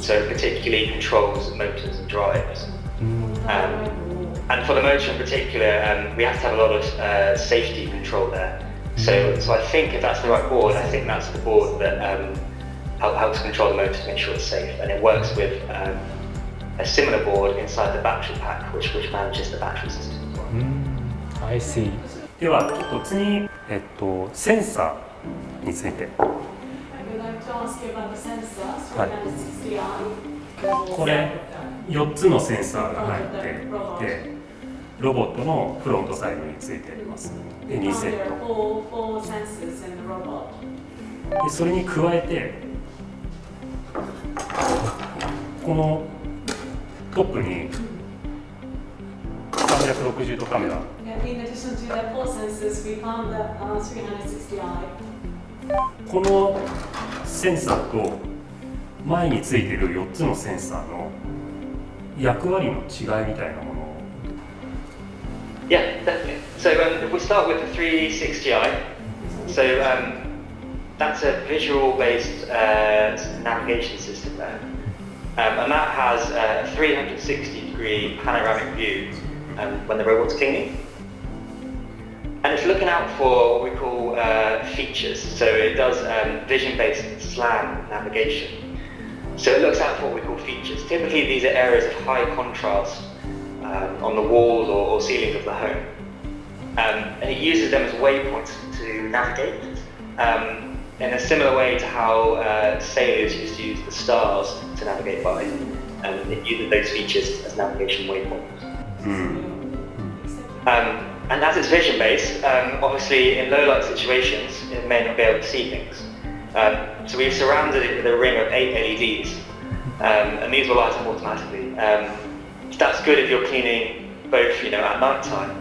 C: So particularly controls motors and drives. And for the motor in particular, we have to have a lot of safety control there. So I think if that's the right board, I think that's the board that helps control the motor to make sure it's safe. And it works with a similar board inside the battery pack, which manages the battery system as well.
A: I see.
B: ではちょっと次に、センサーについて。はい、これ4つのセンサーが入っていて、ロボットのフロントサイドについています。で2セットで、それに加えてこのトップに360度カメラ、このセンサーと前についている4つのセンサーの役割の違いみたいなものを
C: Yeah, definitely. So if we start with the 360i, so that's a visual-based navigation system there. And that has a 360-degree panoramic view when the robot's cleaning. And it's looking out for what we call features. So it does vision-based SLAM navigation. So it looks out for what we call features. Typically these are areas of high contrast on the walls or ceilings of the home. And it uses them as waypoints to navigate in a similar way to how sailors used to use the stars to navigate by. It uses those features as navigation waypoints. And as it's vision-based, obviously in low-light situations, it may not be able to see things. So we've surrounded it with a ring of 8 LEDs, and these will light up automatically. That's good if you're cleaning both, at night time.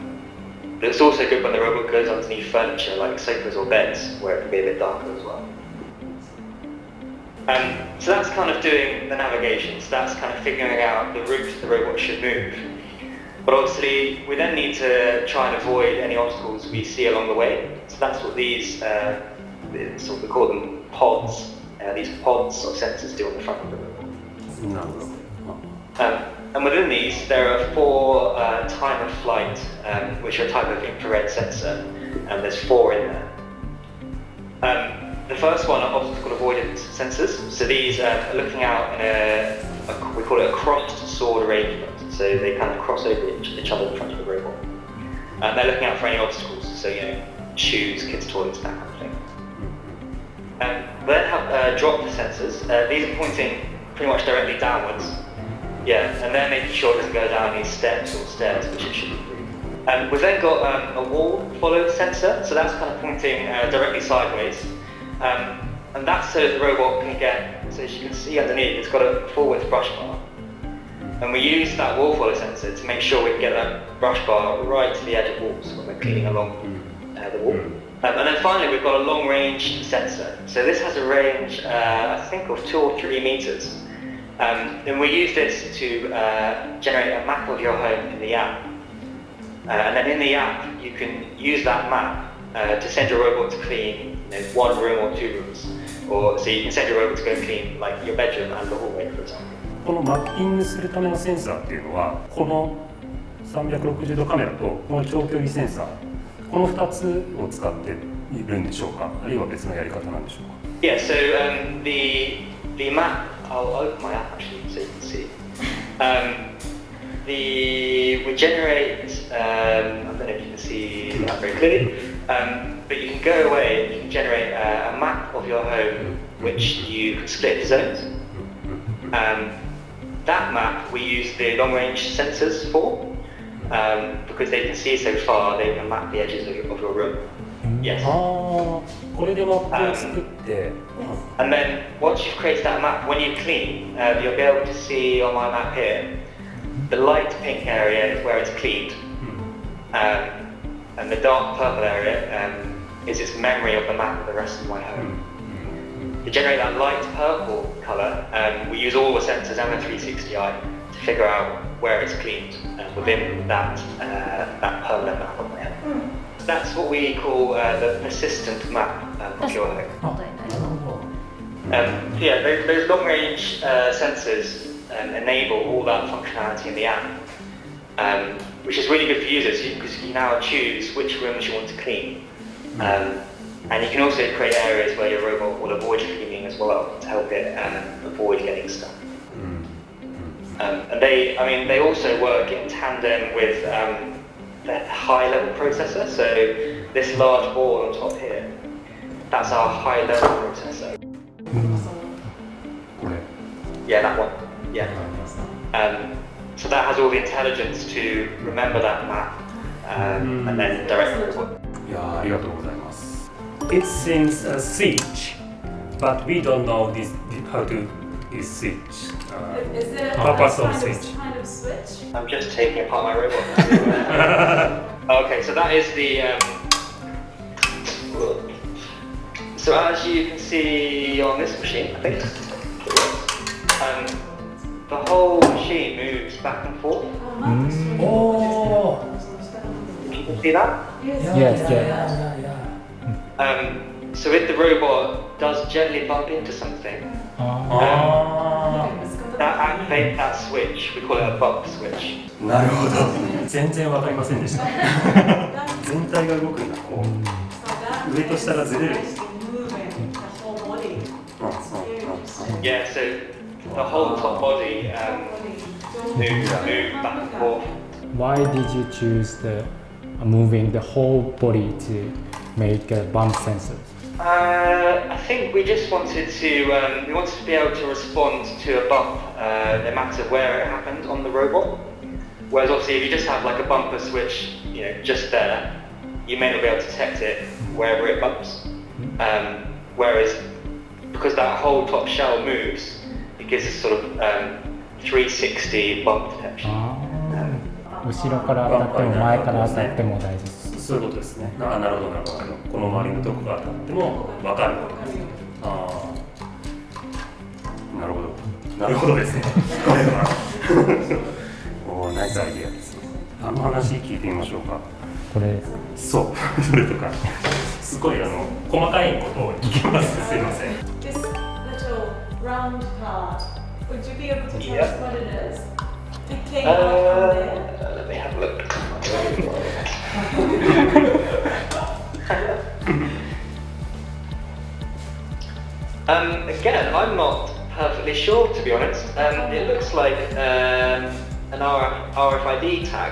C: But it's also good when the robot goes underneath furniture like sofas or beds, where it can be a bit darker as well. So that's kind of doing the navigation. So that's kind of figuring out the route the robot should move. But obviously, we then need to try and avoid any obstacles we see along the way. So that's what these, we call them pods. These pods of sensors do on the front of the robot. And within these, there are 4 time of flight, which are a type of infrared sensor, and there's 4 in there. The first one are obstacle avoidance sensors. So these are looking out in we call it a crossed sword arrangement. So they kind of cross over each other in front of the robot. And they're looking out for any obstacles, so shoes, kids' toilets, that kind of thing. We then have drop sensors. These are pointing pretty much directly downwards. Yeah, and they're making sure it doesn't go down any steps or stairs, which it shouldn't do. We've then got a wall follow sensor, so that's kind of pointing directly sideways. And that's so the robot can get, so as you can see underneath, it's got a full width brush bar. And we use that wall follow sensor to make sure we can get that brush bar right to the edge of walls when we're cleaning along the wall. And then finally we've got a long range sensor. So this has a range, I think, of 2 or 3 meters. And we use this to generate a map of your home in the app. And then in the app, you can use that map to send your robot to clean 1 room or 2 rooms. Or so you can send your robot to go clean like your bedroom and the hallway, for example.
D: このマッピングするためのセンサーっていうのは、この360度カメラとこの長距離センサー、この2つを使っているんでしょうか、あるいは別のやり方なんでしょうか。
C: Yeah, so the map, I'll open my app actually so you can see. We generate, I don't know if you can see that very clearly, but you can go away and you can generate a map of your home which you can split into zones. That map we use the long range sensors for, because they can see so far, they can map the edges of your room. Yes.
D: これでマップを作って、
C: And then once you've created that map, when you clean, you'll be able to see on my map here, the light pink area is where it's cleaned, and the dark purple area is its memory of the map of the rest of my home. To generate that light purple colour, we use all the sensors and the 360i to figure out where it's cleaned within that permanent map of my home. That's what we call the persistent map of your home. So yeah, those long-range sensors enable all that functionality in the app, which is really good for users because you now choose which rooms you want to clean. And you can also create areas where your robot will avoid cleaning as well to help it avoid getting stuck. And they also work in tandem with the high-level processor. So this large ball on top here, that's our high-level processor. Yeah, that one. Yeah. So that has all the intelligence to remember that map and then direct the robot.
D: いやありがとうございます。It seems a switch, but we don't know how to use switch.
E: Is it
D: Purpose of
E: kind
D: switch.
E: Kind of switch?
C: I'm just taking apart my robot. Okay, so that is the. So as you can see on this machine, I think, the whole machine moves back and forth. See that?
A: Yes, yes.
C: So if the robot does gently bump into something,
D: あ
C: that activates that switch. We call it a bump switch.
D: あ、なるほど。全然わかりませんでした。全体が動くんだ。こう 上と下がずれる。
C: Yeah, so the whole top body move back and forth.
A: Why did you choose the moving the whole body to make a bump sensor?
C: I think we just wanted to be able to respond to a bump no matter where it happened on the robot. Whereas obviously if you just have like a bumper switch, you know, just there, you may not be able to detect it wherever it bumps. Whereas because that whole top shell moves, it gives us sort of 360 bump detection.
A: 後ろから当たっても前から当たっても大丈夫。
D: そういうことですね。なるほどなるほど。この周りのどこが当たってもわかる。ああ、なるほど。なるほどですね。これは。おー、ナイスアイディアですね。あの話聞いてみましょうか。
A: これ
D: そう、それとか。すごい細かいことを聞きます。すいません。
E: This little round part, would you be able to tell us what it is? It came out from there.
C: Let me have a look. Again, I'm not perfectly sure, to be honest. It looks like an RFID tag,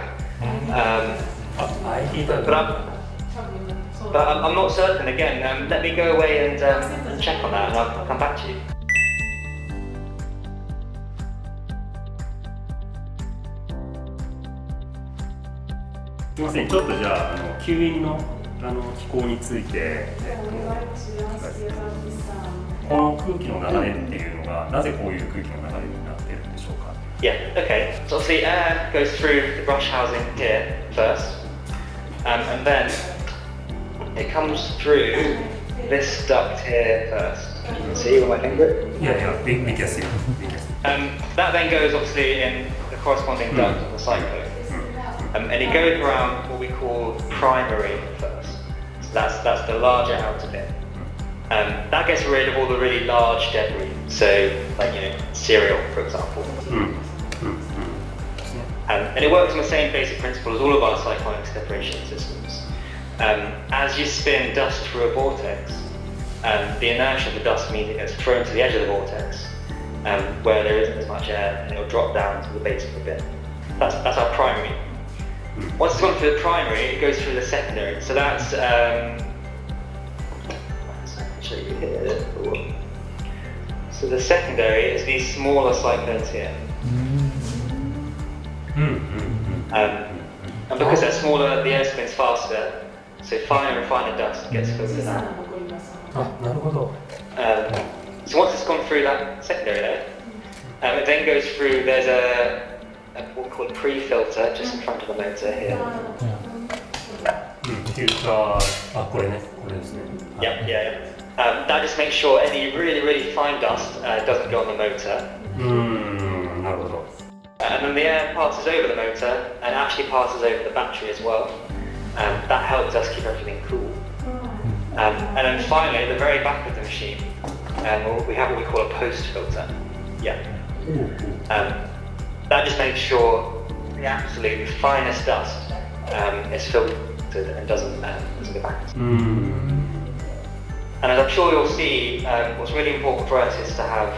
C: but I'm not certain. Again, let me go away and check on that, and I'll come back to you.
D: すみません、ちょっとじゃあ吸引の機構について、
E: We like to ask you about this
D: この空気の流れっていうのがなぜこういう空気の流れになっているんでしょうか。
C: Yeah, okay. So obviously air goes through the brush housing here first, and then it comes through this duct here first. You can see with my finger.
D: いやいや、できやすい。
C: That then goes obviously in the corresponding duct of the cyclone. And it goes around what we call primary first. So that's the larger outer bit. That gets rid of all the really large debris. So like, you know, cereal, for example. And it works on the same basic principle as all of our cyclonic separation systems. As you spin dust through a vortex, the inertia of the dust means it gets thrown to the edge of the vortex, where there isn't as much air, and it'll drop down to the base of the bin. That's our primary. Once it's gone through the primary, it goes through the secondary. So that's I can show you here. So the secondary is these smaller cyclones here. And because they're smaller, the air spins faster, so finer and finer dust gets filtered out.
D: あ、なるほど。
C: So once it's gone through that secondary layer, it then goes through, there's what we call a pre-filter just in front of the motor here.
D: フィルター、あ、これね、これですね。
C: Yep, yeah. That just makes sure any really, really fine dust doesn't go on the motor.
D: なるほど。
C: And then the air passes over the motor and actually passes over the battery as well. That helps us keep everything cool. And then finally, at the very back of the machine, we have what we call a post filter. Yeah. That just makes sure the absolute finest dust is filtered and doesn't go back. And as I'm sure you'll see, what's really important for us is to have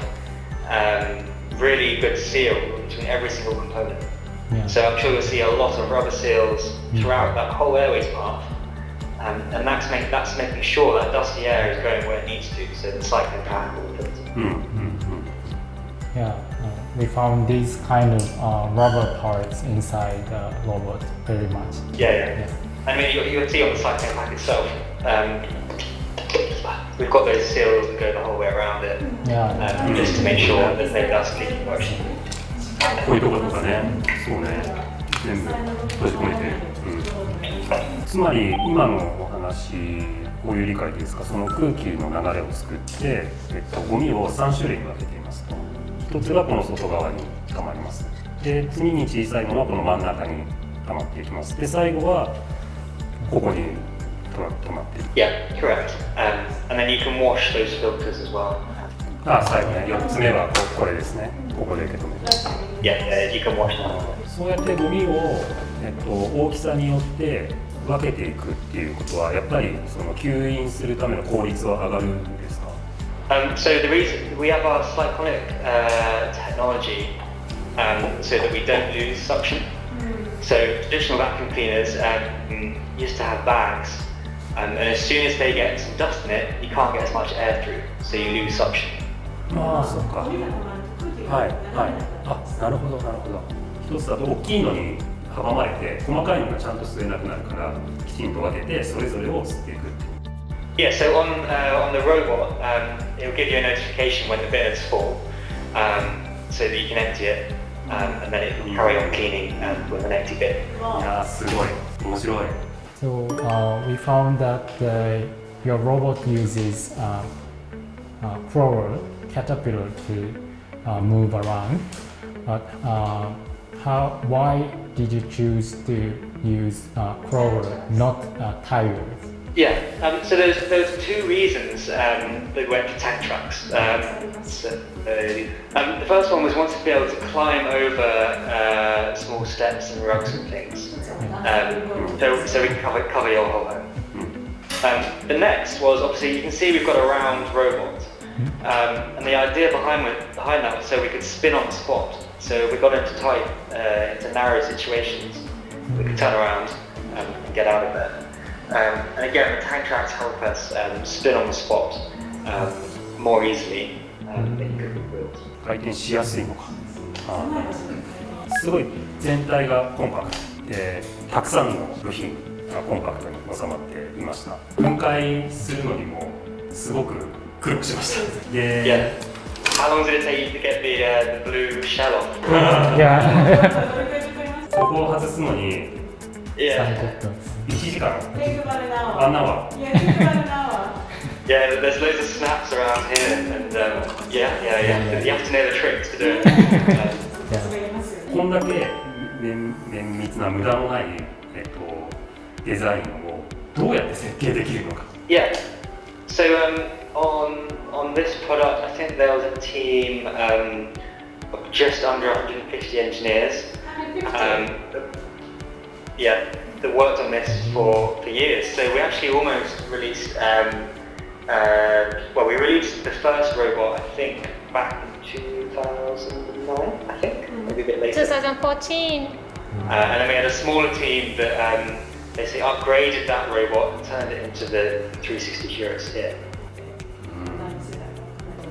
C: really good seal between every single component.
A: Yeah.
C: So I'm sure you'll see a lot of rubber seals throughout that whole airways path. And that's making sure that dusty air is going where it needs to, so the cyclone path will filter.
A: Yeah, we found these kind of rubber parts inside the robot very much.
C: Yeah. I mean, you can see on the cyclone pack itself, we've got those seals that go the whole way around it,
A: Yeah.
C: just to make sure that there's no dust leaking much.
D: こういうところとかね、そうね、全部閉じ込めて。つまり今のお話、こういう理解ですか、その空気の流れを作って、ゴミを3種類に分けていますと。一つがこの外側に溜まります。で、次に小さいものはこの真ん中に溜まっていきます。で、最後は
B: ここに止まっている。
C: Yeah, correct. And then you can wash those filters as well.
B: 最後ね、4つ目はこれですね。ここで受け止める。
C: Yeah, you can wash them.
B: そうやってゴミを、大きさによって分けていくっていうことはやっぱりその吸引するための効率は上がるんですか？
C: So the reason we have our cyclonic technology so that we don't lose suction. So traditional vacuum cleaners used to have bags, and as soon as they get some dust in it, you can't get as much air through, so you lose suction.
B: ああ、そっか。はいはい。なるほどなるほど。一つだと大きいのに阻まれて細かいのがちゃんと吸えなくなるからきちんと分けてそれぞれを吸っていく。
C: Yeah, so on the robot, it'll give you a notification when the bin is full, so that you can empty it, and then it will carry on cleaning with an empty bin.
B: いやーすごい面白い。
A: So we found that your robot uses crawler, caterpillar to move around. But why did you choose to use crawler, not tires?
C: Yeah, so there's two reasons that we went for tank trucks. The first one was wanting to be able to climb over small steps and rugs and things, so we can cover your whole home. The next was obviously you can see we've got a round robot, and the idea behind that was so we could spin on the spot. So we got into into narrow situations, we could turn around and get out of there. And again, the tank tracks help us spin on the spot more easily than could be wheels.
B: 回転しやすいのか。すごい全体がコンパクトでたくさんの部品がコンパクトに収まっていました。分解するのにもすごく苦労しました。で、
C: Yeah. How long did it take you to get the blue shell off?
A: Yeah.
B: そこを外すのに
C: Yeah.
B: 1時間。
E: Think about an hour.
B: あんなは。
E: Yeah, think about an hour.
C: Yeah, there's loads of snaps around here, and yeah. You have to know the tricks to do it.
B: こんだけ綿密な無駄のない、デザインをどうやって設計できるのか。
C: Yeah. So on this product, I think there was a team of just under 150 engineers. Yeah, that worked on this for years. So we actually almost released. We released the first robot, I think, back in 2009. I think, maybe a bit later.
F: 2014.
C: And then we had a smaller team that basically upgraded that robot and turned it into the 360 Curus here.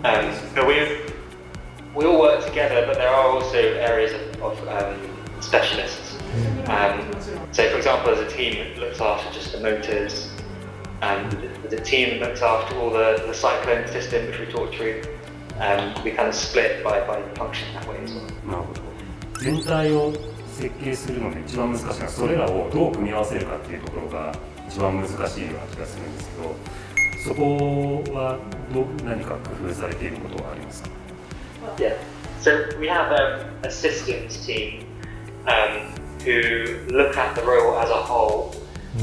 C: But we all work together, but there are also areas of specialists. So, for example, there's a team that looks after just the motors, and there's a team that looks after all the cyclone system, which we talked through. We kind of split by function that way as well.
B: なるほど。全体を設計するので一番難しいのはそれらをどう組み合わせるかっていうところが一番難しいような気がするんですけど、そこは何か工夫されていることはありますか？
C: Yeah. So we have a systems team who look at the robot as a whole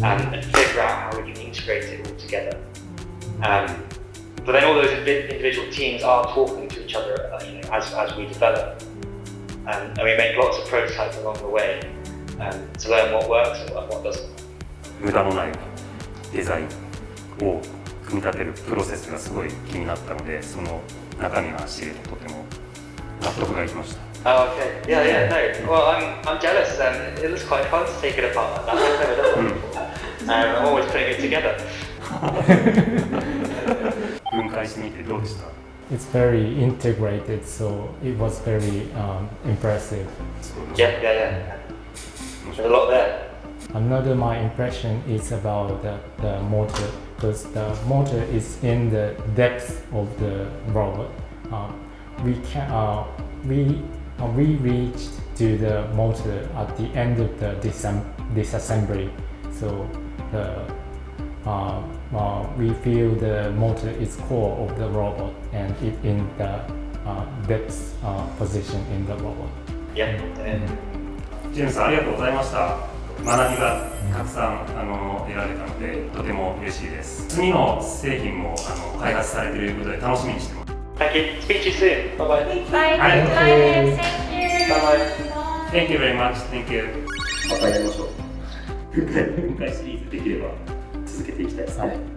C: and figure out how we can integrate it all together. But then all those individual teams are talking to each other as we develop. And we make lots of prototypes along the way to learn what works and what doesn't.
B: 無駄のないデザインを組み立てるプロセスがすごい気になったので、その中身が知れてとても納得がいきました。
C: Oh, okay. Yeah. No. Well, I'm jealous. It looks quite fun to take it apart like that. I've never done that before. I'm always putting it together.
B: 分解してみてどうでした？
A: It's very integrated, so it was very impressive.
C: Yeah. There's a lot there.
A: Another my impression is about the motor, because the motor is in the depth of the robot. We reached to the motor at the end of the disassembly, so we feel the motor is core of the robot and it in the depth position in the robot.
C: Yeah.
B: ジェームスさんありがとうございました。
D: 学びがたくさん得られたのでとても嬉しいです。次の製品も開発されていることで楽しみにしてます。
C: Thank you. Speak to you soon. Bye bye.
E: Bye.
D: Bye.
E: Bye.
C: Bye bye.
D: Thank you very much. Thank you.
B: またやりましょう。分解シリーズできれば続けていきたいですね。